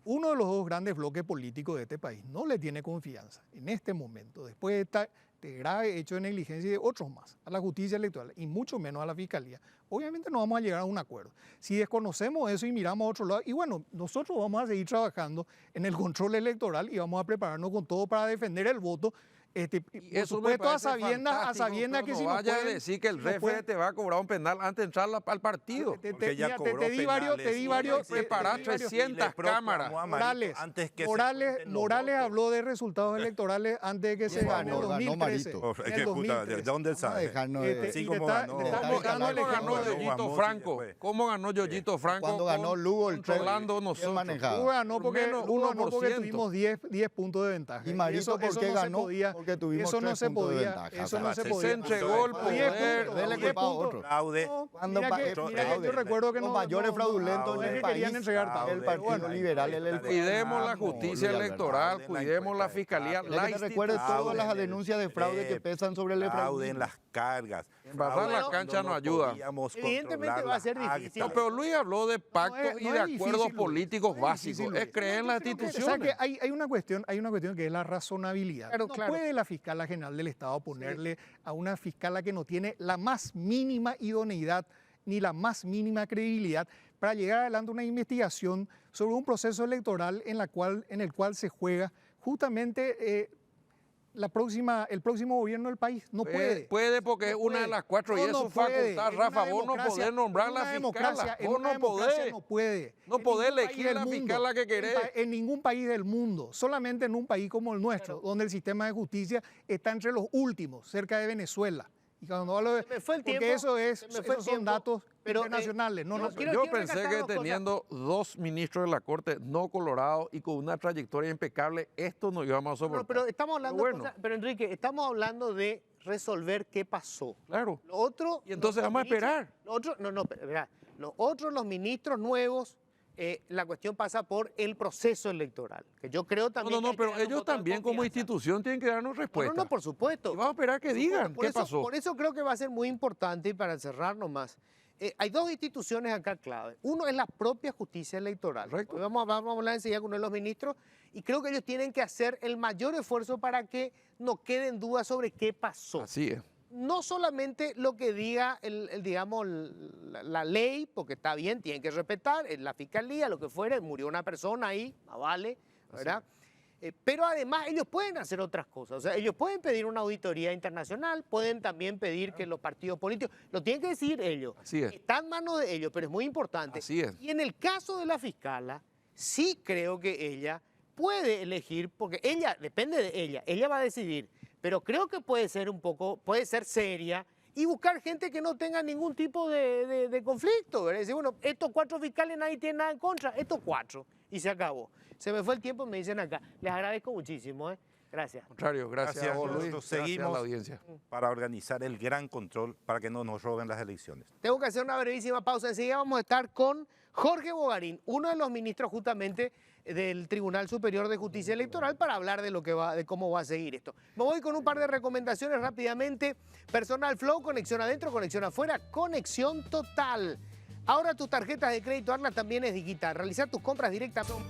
uno de los dos grandes bloques políticos de este país no le tiene confianza en este momento, después de este grave hecho de negligencia y de otros más, a la justicia electoral y mucho menos a la fiscalía, obviamente no vamos a llegar a un acuerdo. Si desconocemos eso y miramos a otro lado, y bueno, nosotros vamos a seguir trabajando en el control electoral y vamos a prepararnos con todo para defender el voto. Y Por eso me supuesto, a parece sabiendas fantástico, que pero si no no vaya a pueden, decir que el si no referee pueden- te va a cobrar un penal antes de entrar al partido. Porque ya mira, cobró te di varios, penales, y varios, preparar te di varios- 300 cámaras. Morales, Antes que se Morales, cuenten los Morales votos. habló de resultados electorales antes de que se ganó? gane en el Ganó 2013. Marito. Es en que el puta, ¿de 2013. dónde él Vamos a sabe? dejarnos Este, de- Así y como te ganó. está ¿Cómo dando el ganó ejemplo. Yoyito Vamos, Franco? después. ¿Cómo ganó Yoyito Franco? Cuando ganó Lugo el tren, controlando ¿quién nosotros. manejaba? Lugo ganó porque, Menos Lugo ganó porque 1%. tuvimos 10 puntos de ventaja. ¿Y Marito por qué no se ganó? podía- Porque tuvimos eso no 3 se puntos de podía. ventaja. Eso no se Se podía. entregó el 10 poder. puntos, Dele 10 culpa a puntos. otro. Fraude. No, Cuando mira que fraude. yo recuerdo que Los no, mayores fraudulentos no en es el que querían país, entregar fraude, el Partido bueno, Liberal, Cuidemos la Vamos, justicia Luis Alberto. electoral, Fraude en la cuidemos la encuesta de fiscalía, Fraude. Dele la que te recuerde institución. todas las en el denuncias de fraude que PREP, pesan sobre el fraude en efraudismo. las cargas. Embarrar fraude la cuando cancha no ayuda. podíamos Evidentemente controlar va a ser las difícil. No, actas. pero Luis habló de pactos No es- y no de es acuerdos difícil, Luis. políticos No es difícil, básicos. Luis. Es creer en las O sea, instituciones. que hay una cuestión que es la razonabilidad. Claro, no claro. puede la fiscala general del Estado ponerle a una fiscala que no tiene la más mínima idoneidad ni la más mínima credibilidad para llegar adelante una investigación sobre un proceso electoral en el cual se juega justamente el próximo gobierno del país. No puede. Puede porque es una de las cuatro y No, es no su puede. facultad, En Rafa. una Vos no democracia- podés nombrar en la una democracia- fiscala. en Vos una no democracia podés. no puede. No En podés ningún país elegir del la mundo, fiscala que querés. En ningún país del mundo, solamente en un país como el nuestro, donde el sistema de justicia está entre los últimos, cerca de Venezuela. Y cuando hablo de, Se me fue el porque tiempo, eso es, se me fue el esos son tiempo, datos pero, internacionales. No, yo no, quiero- Yo pensé rescatar que dos cosas. teniendo dos ministros de la Corte no colorados y con una trayectoria impecable, esto no íbamos a soportar. Pero estamos hablando Pero de cosas- pero Enrique, estamos hablando de resolver qué pasó. Claro. Lo otro, Y entonces los vamos a ministros- esperar. Lo otro, verá, los otros, los ministros nuevos, la cuestión pasa por el proceso electoral, que yo creo también. que hay que pero darle un ellos voto de también como confianza. institución tienen que darnos respuesta. No, por supuesto. Y vamos a esperar que digan Por qué eso- pasó. Por eso creo que va a ser muy importante, y para cerrar nomás, hay dos instituciones acá clave. Uno es la propia justicia electoral. Correcto. Hoy vamos a hablar enseguida con uno de los ministros, y creo que ellos tienen que hacer el mayor esfuerzo para que no queden dudas sobre qué pasó. Así es. No solamente lo que diga la ley, porque está bien, tienen que respetar, la fiscalía, lo que fuere, murió una persona ahí, vale, ¿verdad? Pero además ellos pueden hacer otras cosas, o sea, ellos pueden pedir una auditoría internacional, pueden también pedir que los partidos políticos, lo tienen que decir ellos, Así es. está en manos de ellos, pero es muy importante. Así es. Y en el caso de la fiscala, sí creo que ella puede elegir, porque ella, depende de ella va a decidir, pero creo que puede ser un poco, puede ser seria y buscar gente que no tenga ningún tipo de conflicto, ¿verdad? Decir, bueno, estos 4 fiscales nadie tiene nada en contra, estos 4, y se acabó. Se me fue el tiempo, me dicen acá. Les agradezco muchísimo, ¿eh? Gracias. Al contrario, gracias a vos, Luis. Nosotros Gracias a seguimos la audiencia. para organizar el gran control para que no nos roben las elecciones. Tengo que hacer una brevísima pausa. Enseguida vamos a estar con Jorge Bogarín, uno de los ministros justamente del Tribunal Superior de Justicia Electoral, para hablar de lo que va, de cómo va a seguir esto. Me voy con un par de recomendaciones rápidamente. Personal Flow, conexión adentro, conexión afuera, conexión total. Ahora tus tarjetas de crédito Arla también es digital. Realizar tus compras directamente.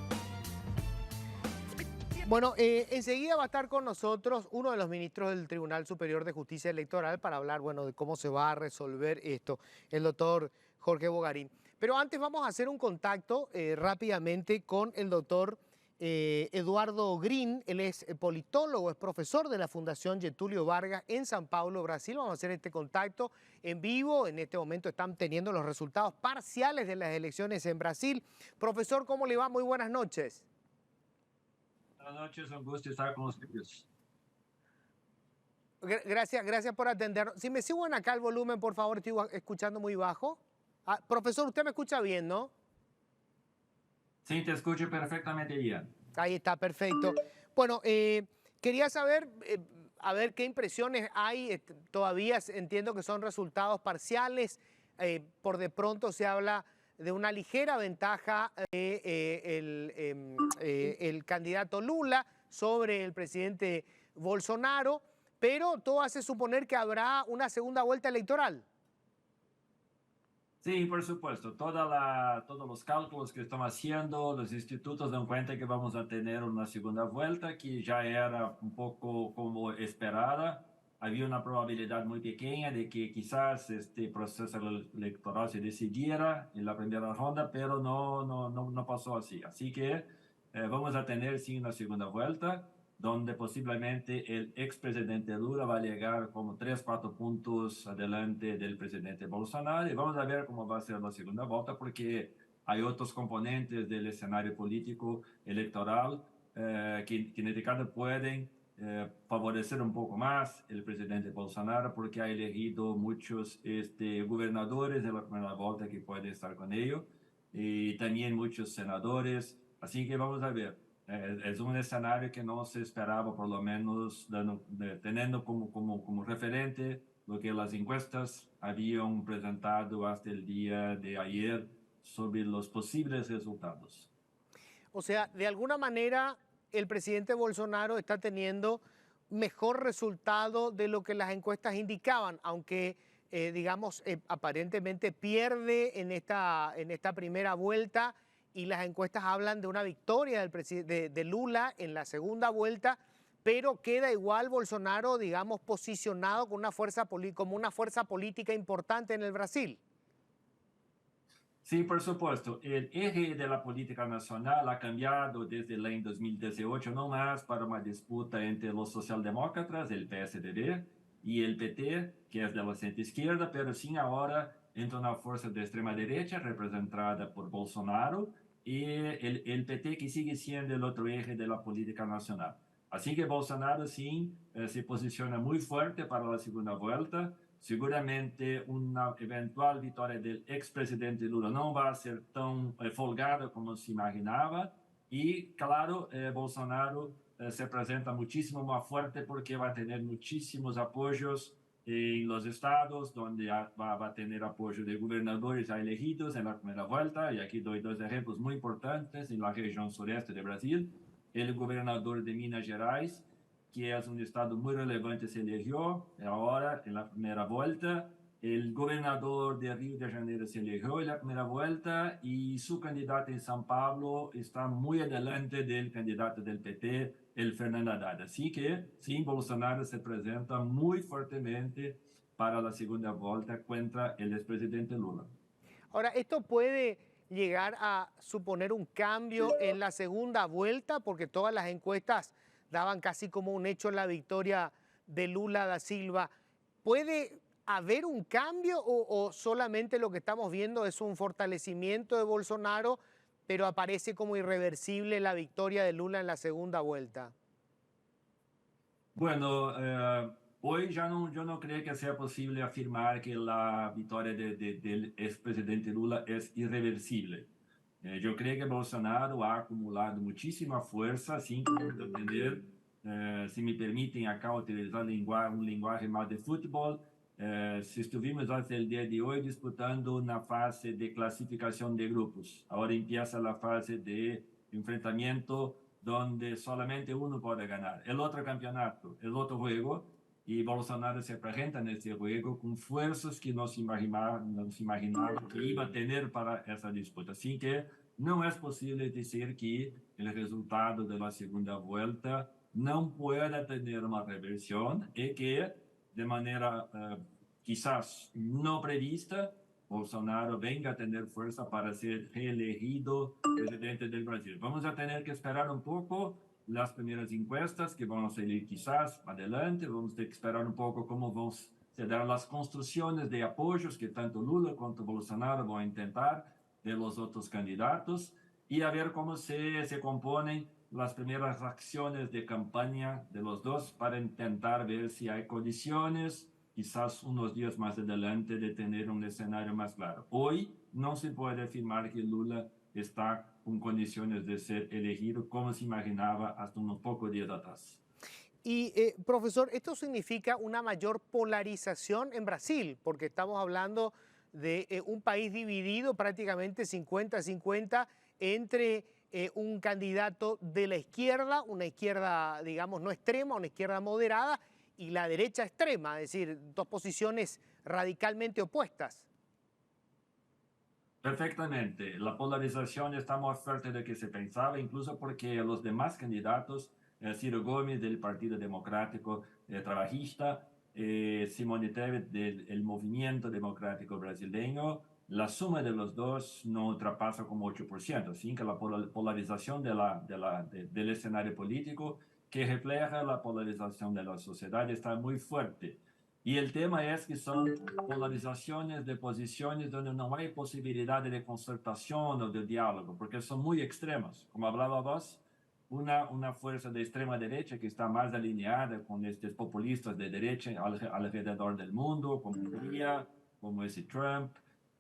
Bueno, enseguida va a estar con nosotros uno de los ministros del Tribunal Superior de Justicia Electoral para hablar, bueno, de cómo se va a resolver esto, el doctor Jorge Bogarín. Pero antes vamos a hacer un contacto rápidamente con el doctor Eduardo Green. Él es politólogo, es profesor de la Fundación Getúlio Vargas en São Paulo, Brasil. Vamos a hacer este contacto en vivo. En este momento están teniendo los resultados parciales de las elecciones en Brasil. Profesor, ¿cómo le va? Muy buenas noches. Buenas noches, un gusto estar con ustedes. Gracias por atender. Si me suben acá el volumen, por favor, estoy escuchando muy bajo. Ah, profesor, usted me escucha bien, ¿no? Sí, te escucho perfectamente bien. Ahí está, perfecto. Bueno, quería saber, a ver qué impresiones hay. Todavía entiendo que son resultados parciales. Por de pronto se habla de una ligera ventaja el candidato Lula sobre el presidente Bolsonaro, pero todo hace suponer que habrá una segunda vuelta electoral. Sí, por supuesto. Todos los cálculos que están haciendo los institutos dan cuenta que vamos a tener una segunda vuelta que ya era un poco como esperada. Había una probabilidad muy pequeña de que quizás este proceso electoral se decidiera en la primera ronda, pero no pasó así. Así que vamos a tener sí una segunda vuelta, donde posiblemente el expresidente Lula va a llegar como 3-4 puntos adelante del presidente Bolsonaro. Y vamos a ver cómo va a ser la segunda vuelta, porque hay otros componentes del escenario político electoral que en este caso pueden favorecer un poco más el presidente Bolsonaro, porque ha elegido muchos gobernadores de la primera vuelta que pueden estar con ellos, y también muchos senadores. Así que vamos a ver. Es un escenario que no se esperaba, por lo menos teniendo como referente lo que las encuestas habían presentado hasta el día de ayer sobre los posibles resultados. O sea, de alguna manera el presidente Bolsonaro está teniendo mejor resultado de lo que las encuestas indicaban, aunque digamos aparentemente pierde en esta primera vuelta, y las encuestas hablan de una victoria de Lula en la segunda vuelta, pero queda igual Bolsonaro, digamos, posicionado como una fuerza política importante en el Brasil. Sí, por supuesto. El eje de la política nacional ha cambiado desde el año 2018, no más para una disputa entre los socialdemócratas, el PSDB, y el PT, que es de la centro-izquierda, pero sí ahora entre una fuerza de extrema derecha representada por Bolsonaro y el PT, que sigue siendo el otro eje de la política nacional. Así que Bolsonaro sí se posiciona muy fuerte para la segunda vuelta. Seguramente una eventual victoria del expresidente Lula no va a ser tan folgada como se imaginaba. Y claro, Bolsonaro se presenta muchísimo más fuerte porque va a tener muchísimos apoyos en los estados, donde va a tener apoyo de gobernadores elegidos en la primera vuelta. Y aquí doy 2 ejemplos muy importantes en la región sureste de Brasil. El gobernador de Minas Gerais, que es un estado muy relevante, se eligió ahora en la primera vuelta. El gobernador de Río de Janeiro se eligió en la primera vuelta, y su candidato en São Paulo está muy adelante del candidato del PT, el Fernando Haddad. Así que sí, Bolsonaro se presenta muy fuertemente para la segunda vuelta contra el expresidente Lula. Ahora, ¿esto puede llegar a suponer un cambio en la segunda vuelta? Porque todas las encuestas daban casi como un hecho la victoria de Lula da Silva. ¿Puede haber un cambio o solamente lo que estamos viendo es un fortalecimiento de Bolsonaro pero aparece como irreversible la victoria de Lula en la segunda vuelta? Bueno, hoy yo no creo que sea posible afirmar que la victoria del expresidente Lula es irreversible. Yo creo que Bolsonaro ha acumulado muchísima fuerza sin tener, si me permiten acá utilizar un lenguaje más de fútbol, si estuvimos hasta el día de hoy disputando una fase de clasificación de grupos, ahora empieza la fase de enfrentamiento donde solamente uno puede ganar. El otro campeonato, el otro juego, y Bolsonaro se presenta en este juego con fuerzas que no se imaginaba que iba a tener para esa disputa. Así que no es posible decir que el resultado de la segunda vuelta no pueda tener una reversión y que de manera quizás no prevista, Bolsonaro venga a tener fuerza para ser reelegido presidente del Brasil. Vamos a tener que esperar un poco las primeras encuestas que van a salir quizás adelante. Vamos a tener que esperar un poco cómo van a dar las construcciones de apoyos que tanto Lula como Bolsonaro van a intentar de los otros candidatos y a ver cómo se componen las primeras acciones de campaña de los dos para intentar ver si hay condiciones quizás unos días más adelante de tener un escenario más claro. Hoy no se puede afirmar que Lula está con condiciones de ser elegido como se imaginaba hasta unos pocos días atrás. Y, profesor, ¿esto significa una mayor polarización en Brasil? Porque estamos hablando de un país dividido prácticamente 50-50 entre un candidato de la izquierda, una izquierda, digamos, no extrema, una izquierda moderada, y la derecha extrema, es decir, dos posiciones radicalmente opuestas. Perfectamente. La polarización está más fuerte de lo que se pensaba, incluso porque los demás candidatos, Ciro Gomes del Partido Democrático Trabajista, Simone Tebet del Movimiento Democrático Brasileño, la suma de los dos no ultrapasa como 8%, así que la polarización del escenario político que refleja la polarización de la sociedad está muy fuerte. Y el tema es que son polarizaciones de posiciones donde no hay posibilidad de concertación o de diálogo, porque son muy extremas. Como hablaba vos, una fuerza de extrema derecha que está más alineada con estos populistas de derecha alrededor del mundo, como Hungría, como ese Trump,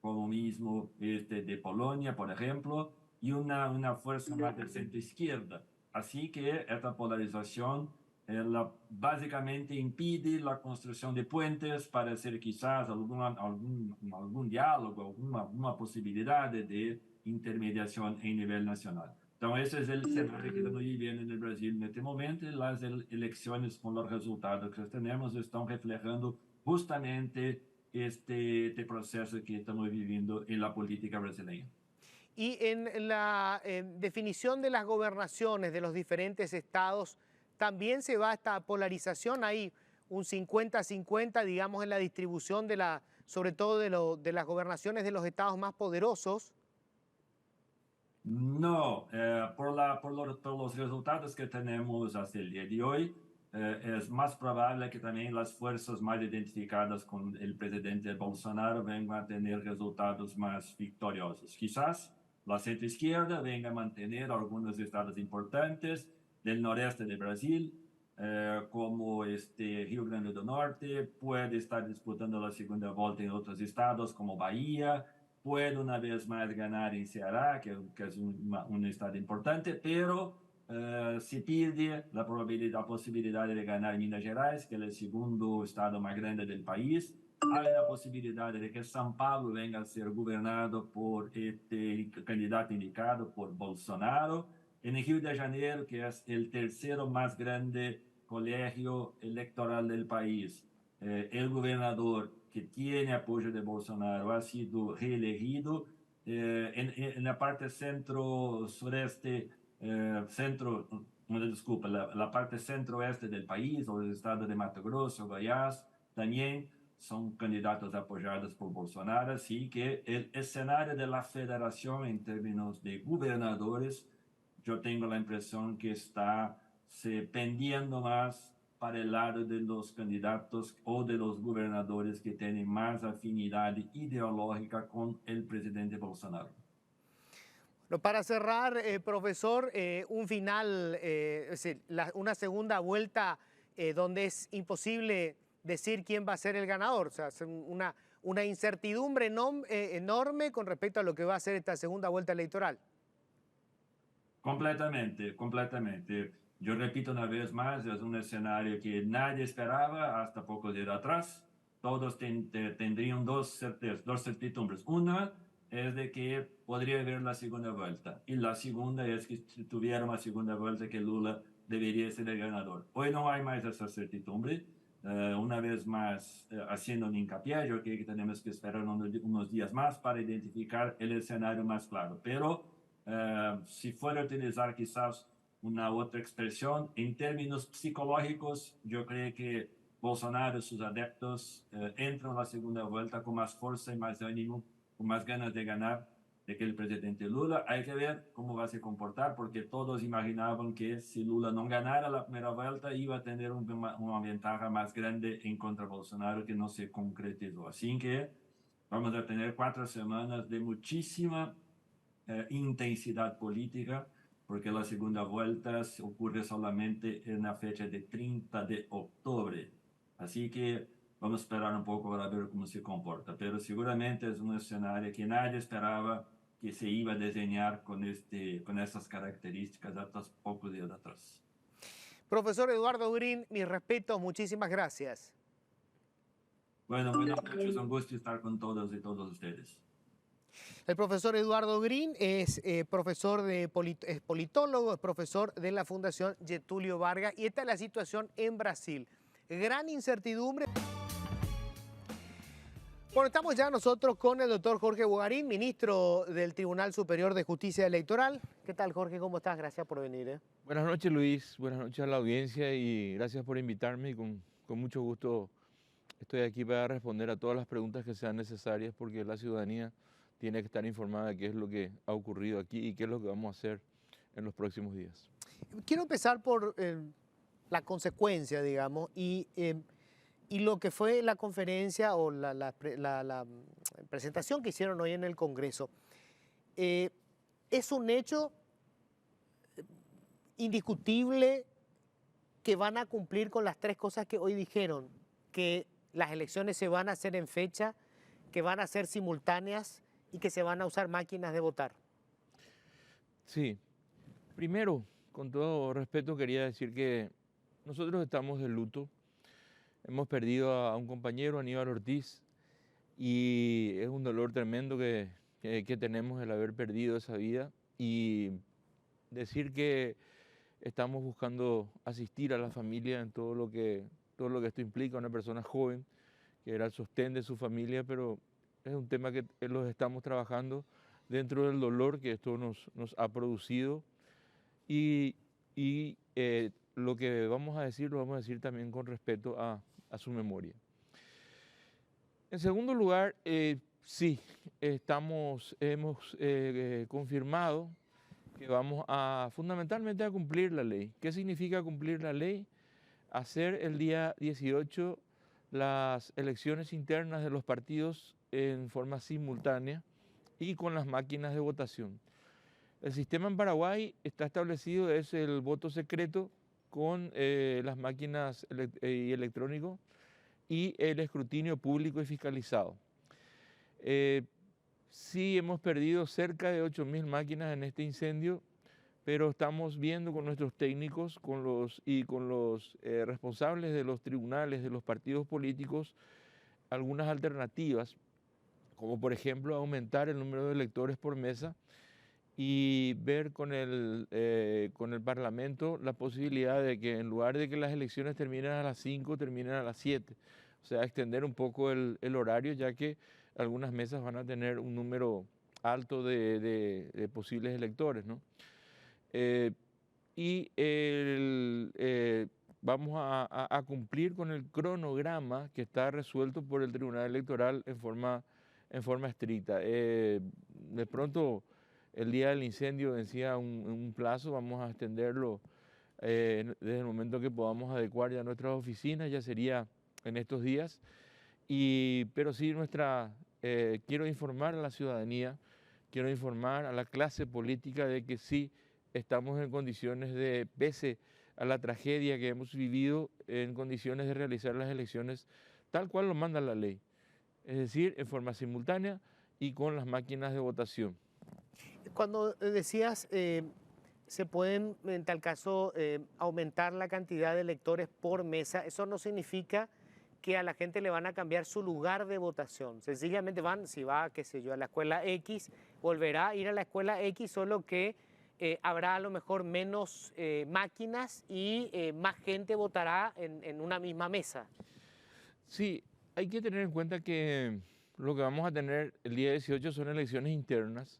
como mismo de Polonia, por ejemplo, y una fuerza más de centro izquierda. Así que esta polarización básicamente impide la construcción de puentes para hacer quizás algún diálogo, alguna posibilidad de intermediación en nivel nacional. Entonces, ese es el escenario que estamos viviendo en el Brasil en este momento. Las elecciones con los resultados que tenemos están reflejando justamente este proceso que estamos viviendo en la política brasileña. Y en la definición de las gobernaciones de los diferentes estados, también se va a esta polarización. Hay un 50-50, digamos, en la distribución sobre todo de las gobernaciones de los estados más poderosos. No, por los resultados que tenemos hasta el día de hoy, es más probable que también las fuerzas más identificadas con el presidente Bolsonaro vengan a tener resultados más victoriosos. Quizás la centroizquierda venga a mantener algunos estados importantes del noreste de Brasil, como Rio Grande do Norte, puede estar disputando la segunda vuelta en otros estados como Bahía, puede una vez más ganar en Ceará, que es un estado importante, pero se pierde la posibilidad de ganar Minas Gerais, que es el segundo estado más grande del país. Hay la posibilidad de que São Paulo venga a ser gobernado por este candidato indicado por Bolsonaro. En Rio de Janeiro, que es el tercero más grande colegio electoral del país, el gobernador que tiene apoyo de Bolsonaro ha sido reelegido. En la parte centro-sureste, la parte centro-oeste del país, o el estado de Mato Grosso, Goiás, también son candidatos apoyados por Bolsonaro, así que el escenario de la federación en términos de gobernadores, yo tengo la impresión que está se pendiendo más para el lado de los candidatos o de los gobernadores que tienen más afinidad ideológica con el presidente Bolsonaro. Para cerrar, profesor, un final, es decir, una segunda vuelta donde es imposible decir quién va a ser el ganador. O sea, es una incertidumbre enorme con respecto a lo que va a ser esta segunda vuelta electoral. Completamente, completamente. Yo repito una vez más, es un escenario que nadie esperaba hasta pocos días atrás. Todos tendrían dos certidumbres. Una es de que podría haber la segunda vuelta y la segunda es que si tuviera una segunda vuelta que Lula debería ser el ganador. Hoy no hay más esa certidumbre. Una vez más, haciendo un hincapié, yo creo que tenemos que esperar unos días más para identificar el escenario más claro. Pero si fuera a utilizar quizás una otra expresión, en términos psicológicos, yo creo que Bolsonaro y sus adeptos entran a la segunda vuelta con más fuerza y más ánimo, con más ganas de ganar de que el presidente Lula. Hay que ver cómo va a se comportar, porque todos imaginaban que si Lula no ganara la primera vuelta, iba a tener una ventaja más grande en contra de Bolsonaro que no se concretizó. Así que vamos a tener 4 semanas de muchísima intensidad política, porque la segunda vuelta ocurre solamente en la fecha de 30 de octubre. Así que vamos a esperar un poco para ver cómo se comporta, pero seguramente es un escenario que nadie esperaba que se iba a diseñar con estas características hasta pocos días atrás. Profesor Eduardo Green, mis respetos, muchísimas gracias. Bueno, buenas noches, un gusto estar con todos y todos ustedes. El profesor Eduardo Green es profesor es politólogo, es profesor de la Fundación Getúlio Vargas, y esta es la situación en Brasil. Gran incertidumbre. Bueno, estamos ya nosotros con el doctor Jorge Bogarín, ministro del Tribunal Superior de Justicia Electoral. ¿Qué tal, Jorge? ¿Cómo estás? Gracias por venir. Buenas noches, Luis. Buenas noches a la audiencia y gracias por invitarme. Y con mucho gusto estoy aquí para responder a todas las preguntas que sean necesarias, porque la ciudadanía tiene que estar informada de qué es lo que ha ocurrido aquí y qué es lo que vamos a hacer en los próximos días. Quiero empezar por la consecuencia, digamos, y lo que fue la conferencia o la presentación que hicieron hoy en el Congreso. Es un hecho indiscutible que van a cumplir con las 3 cosas que hoy dijeron, que las elecciones se van a hacer en fecha, que van a ser simultáneas y que se van a usar máquinas de votar. Sí. Primero, con todo respeto, quería decir que nosotros estamos de luto. Hemos perdido a un compañero, Aníbal Ortiz, y es un dolor tremendo que tenemos el haber perdido esa vida, y decir que estamos buscando asistir a la familia en todo lo que esto implica. Una persona joven que era el sostén de su familia, pero es un tema que los estamos trabajando dentro del dolor que esto nos ha producido, y lo que vamos a decir lo vamos a decir también con respeto a su memoria. En segundo lugar, sí, hemos confirmado que vamos fundamentalmente a cumplir la ley. ¿Qué significa cumplir la ley? Hacer el día 18 las elecciones internas de los partidos en forma simultánea y con las máquinas de votación. El sistema en Paraguay está establecido, es el voto secreto con las máquinas y electrónico y el escrutinio público y fiscalizado. Sí hemos perdido cerca de 8.000 máquinas en este incendio, pero estamos viendo con nuestros técnicos con los responsables de los tribunales, de los partidos políticos, algunas alternativas, como por ejemplo aumentar el número de electores por mesa y ver con el Parlamento la posibilidad de que en lugar de que las elecciones terminen a las 5, terminen a las 7. O sea, extender un poco el horario, ya que algunas mesas van a tener un número alto de posibles electores, ¿no? Vamos a cumplir con el cronograma que está resuelto por el Tribunal Electoral en forma estricta. De pronto, el día del incendio vencía un plazo, vamos a extenderlo desde el momento que podamos adecuar ya nuestras oficinas, ya sería en estos días. Pero sí, quiero informar a la ciudadanía quiero informar a la clase política de que sí estamos en condiciones de, pese a la tragedia que hemos vivido, en condiciones de realizar las elecciones tal cual lo manda la ley, es decir, en forma simultánea y con las máquinas de votación. Cuando decías, se pueden, en tal caso, aumentar la cantidad de electores por mesa, eso no significa que a la gente le van a cambiar su lugar de votación. Sencillamente van, si va, qué sé yo, a la escuela X, volverá a ir a la escuela X, solo que habrá a lo mejor menos máquinas y más gente votará en una misma mesa. Sí, hay que tener en cuenta que lo que vamos a tener el día 18 son elecciones internas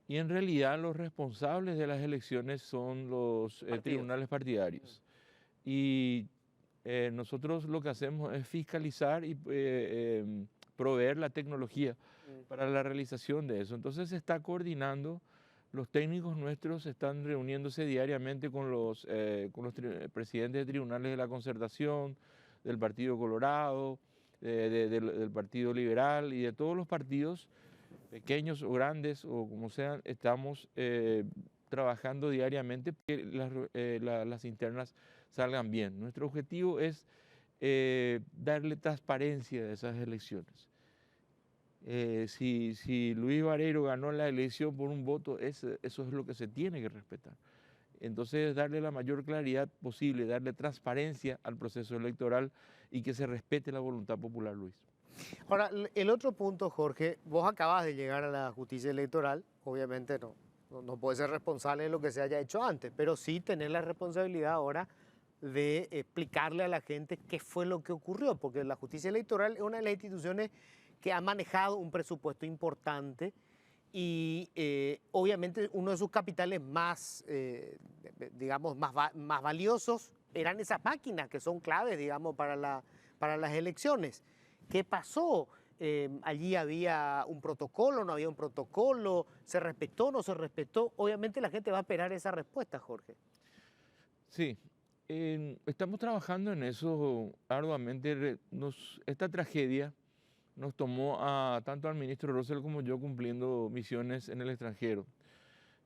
y en realidad los responsables de las elecciones son los tribunales partidarios. Y nosotros lo que hacemos es fiscalizar y proveer la tecnología para la realización de eso. Entonces se está coordinando, los técnicos nuestros están reuniéndose diariamente con los presidentes de tribunales de la Concertación, del Partido Colorado, del Partido Liberal y de todos los partidos, pequeños o grandes o como sean, estamos trabajando diariamente para que las internas salgan bien. Nuestro objetivo es darle transparencia a esas elecciones. Si Luis Barreiro ganó la elección por un voto, eso es lo que se tiene que respetar. Entonces, darle la mayor claridad posible, darle transparencia al proceso electoral y que se respete la voluntad popular, Luis. Ahora, el otro punto, Jorge, vos acabas de llegar a la justicia electoral, obviamente no puedes ser responsable de lo que se haya hecho antes, pero sí tener la responsabilidad ahora de explicarle a la gente qué fue lo que ocurrió, porque la justicia electoral es una de las instituciones que ha manejado un presupuesto importante y obviamente uno de sus capitales más, digamos, más valiosos eran esas máquinas que son claves, digamos, para las elecciones. ¿Qué pasó? Allí había un protocolo, no había un protocolo, se respetó, no se respetó. Obviamente la gente va a esperar esa respuesta, Jorge. Sí, estamos trabajando en eso arduamente. Esta tragedia nos tomó tanto al ministro Rosell como yo cumpliendo misiones en el extranjero.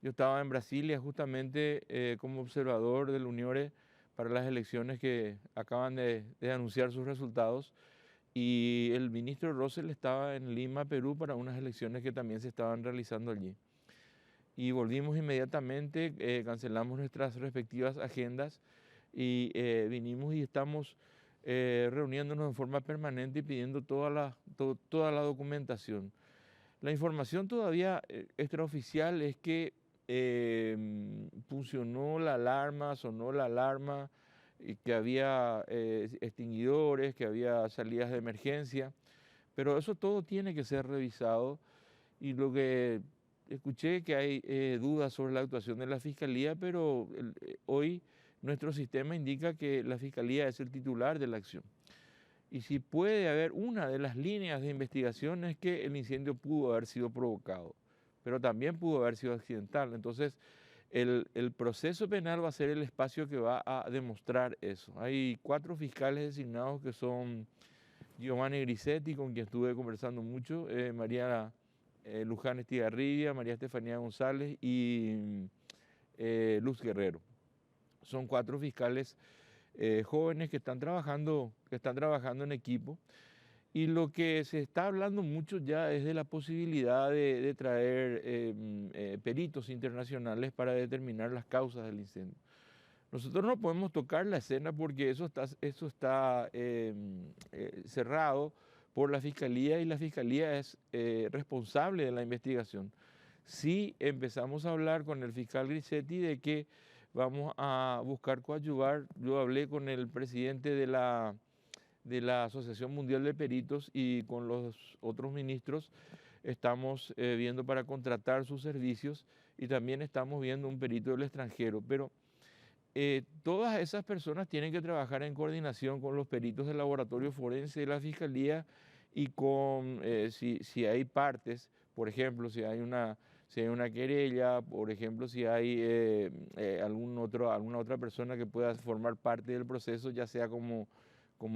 Yo estaba en Brasilia justamente como observador del Uniore para las elecciones que acaban de anunciar sus resultados y el ministro Rosell estaba en Lima, Perú, para unas elecciones que también se estaban realizando allí. Y volvimos inmediatamente, cancelamos nuestras respectivas agendas y vinimos y estamos reuniéndonos en forma permanente y pidiendo toda la documentación. La información todavía extraoficial es que funcionó la alarma, sonó la alarma, y que había extinguidores, que había salidas de emergencia, pero eso todo tiene que ser revisado y lo que escuché que hay dudas sobre la actuación de la Fiscalía, pero hoy nuestro sistema indica que la Fiscalía es el titular de la acción. Y si puede haber una de las líneas de investigación es que el incendio pudo haber sido provocado, pero también pudo haber sido accidental. Entonces, el proceso penal va a ser el espacio que va a demostrar eso. Hay 4 fiscales designados que son Giovanni Grisetti, con quien estuve conversando mucho, María Luján Estigarribia, María Estefanía González y Luz Guerrero. Son 4 fiscales jóvenes que están trabajando en equipo. Y lo que se está hablando mucho ya es de la posibilidad de traer peritos internacionales para determinar las causas del incendio. Nosotros no podemos tocar la escena porque eso está cerrado por la Fiscalía y la Fiscalía es responsable de la investigación. Sí empezamos a hablar con el fiscal Grisetti de que vamos a buscar coadyuvar. Yo hablé con el presidente de la Asociación Mundial de Peritos y con los otros ministros estamos viendo para contratar sus servicios y también estamos viendo un perito del extranjero. Pero todas esas personas tienen que trabajar en coordinación con los peritos del laboratorio forense de la Fiscalía y con, si hay partes, por ejemplo, si hay una querella, por ejemplo, si hay alguna otra persona que pueda formar parte del proceso, ya sea como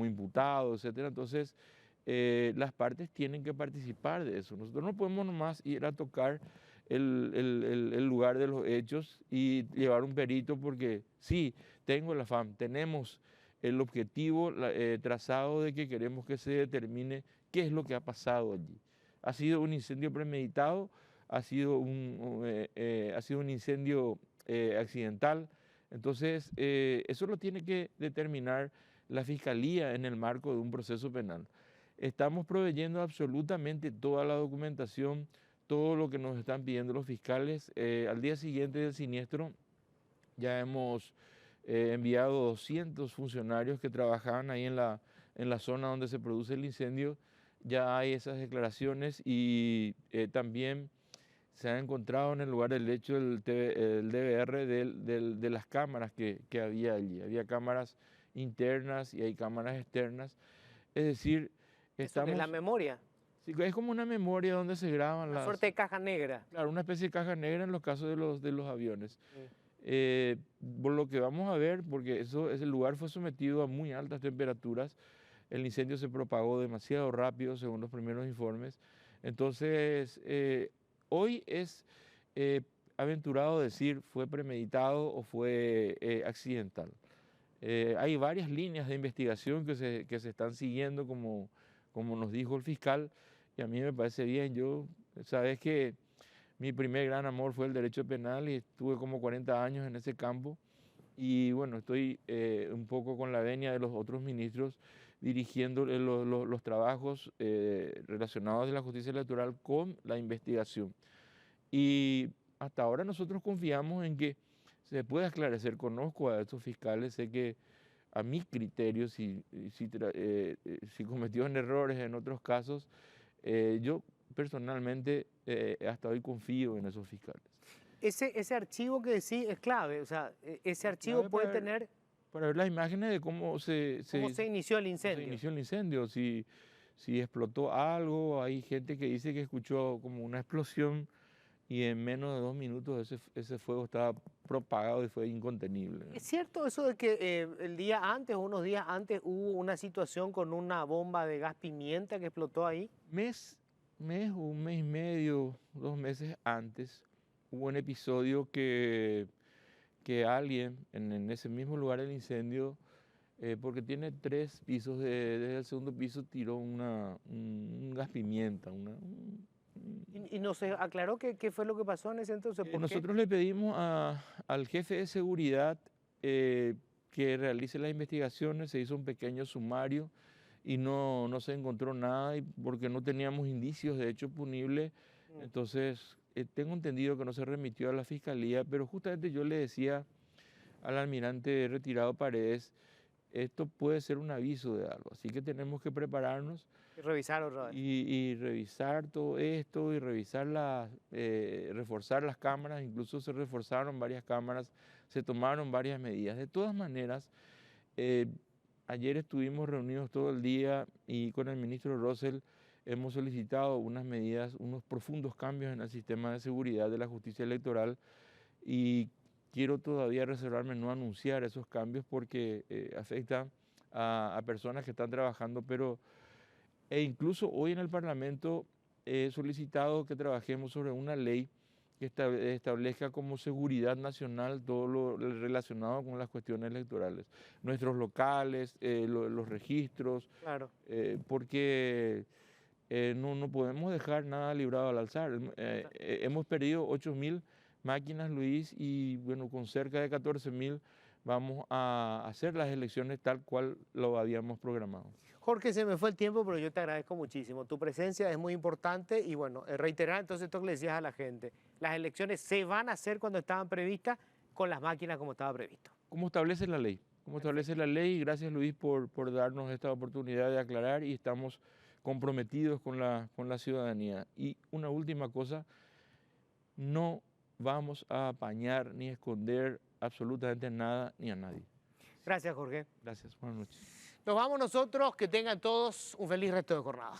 imputado, etcétera. Entonces, las partes tienen que participar de eso. Nosotros no podemos nomás ir a tocar el lugar de los hechos y llevar un perito porque sí, tengo la FAM, tenemos el objetivo trazado de que queremos que se determine qué es lo que ha pasado allí. Ha sido un incendio premeditado, ha sido un incendio accidental, entonces eso lo tiene que determinar la Fiscalía en el marco de un proceso penal. Estamos proveyendo absolutamente toda la documentación, todo lo que nos están pidiendo los fiscales. Al día siguiente del siniestro ya hemos enviado 200 funcionarios que trabajaban ahí en la zona donde se produce el incendio. Ya hay esas declaraciones y también se ha encontrado en el lugar del hecho el DVR de las cámaras que había allí. Había cámaras internas y hay cámaras externas. Es decir, Eso que es la memoria, sí, es como una memoria donde se graban una suerte de caja negra. Claro, una especie de caja negra en los casos de los aviones. Por lo que vamos a ver, porque ese lugar fue sometido a muy altas temperaturas, el incendio se propagó demasiado rápido según los primeros informes. Entonces, hoy es aventurado decir fue premeditado o fue accidental. Hay varias líneas de investigación que se están siguiendo, como nos dijo el fiscal, y a mí me parece bien. Sabes que mi primer gran amor fue el derecho penal y estuve como 40 años en ese campo. Y bueno, estoy un poco con la venia de los otros ministros dirigiendo los trabajos relacionados de la justicia electoral con la investigación. Y hasta ahora nosotros confiamos en que se pueda esclarecer. Conozco a estos fiscales, sé que a mi criterio, si cometieron errores en otros casos, yo personalmente hasta hoy confío en esos fiscales. Ese archivo que decís es clave, o sea, ese archivo Clave puede tener... Para ver las imágenes de cómo ¿Cómo se inició el incendio? Se inició el incendio, si explotó algo. Hay gente que dice que escuchó como una explosión y en menos de 2 minutos ese fuego estaba propagado y fue incontenible. ¿Es cierto eso de que el día antes o unos días antes hubo una situación con una bomba de gas pimienta que explotó ahí? Un mes y medio, 2 meses antes, hubo un episodio que alguien en ese mismo lugar del incendio, porque tiene 3 pisos, desde el segundo piso tiró un gas pimienta. ¿Y no se aclaró qué fue lo que pasó en ese entonces? ¿Por qué? Nosotros le pedimos al jefe de seguridad que realice las investigaciones, se hizo un pequeño sumario y no se encontró nada porque no teníamos indicios de hecho punible. Entonces, tengo entendido que no se remitió a la fiscalía, pero justamente yo le decía al almirante retirado Paredes, esto puede ser un aviso de algo, así que tenemos que prepararnos. Y revisar otra vez. Y revisar todo esto y reforzar las cámaras, incluso se reforzaron varias cámaras, se tomaron varias medidas. De todas maneras, ayer estuvimos reunidos todo el día y con el ministro Rosell hemos solicitado unas medidas, unos profundos cambios en el sistema de seguridad de la justicia electoral y quiero todavía reservarme no anunciar esos cambios porque afectan a personas que están trabajando, e incluso hoy en el Parlamento he solicitado que trabajemos sobre una ley que establezca como seguridad nacional todo lo relacionado con las cuestiones electorales. Nuestros locales, los registros, Claro. Porque no podemos dejar nada librado al alzar. Hemos perdido 8.000 máquinas, Luis, y bueno, con cerca de 14.000 vamos a hacer las elecciones tal cual lo habíamos programado. Jorge, se me fue el tiempo, pero yo te agradezco muchísimo. Tu presencia es muy importante y bueno, reiterar entonces esto que le decías a la gente. Las elecciones se van a hacer cuando estaban previstas con las máquinas como estaba previsto. Como establece la ley. Como establece la ley, gracias Luis por darnos esta oportunidad de aclarar y estamos comprometidos con la ciudadanía. Y una última cosa, no vamos a apañar ni esconder absolutamente nada ni a nadie. Gracias, Jorge. Gracias, buenas noches. Nos vamos nosotros, que tengan todos un feliz resto de jornada.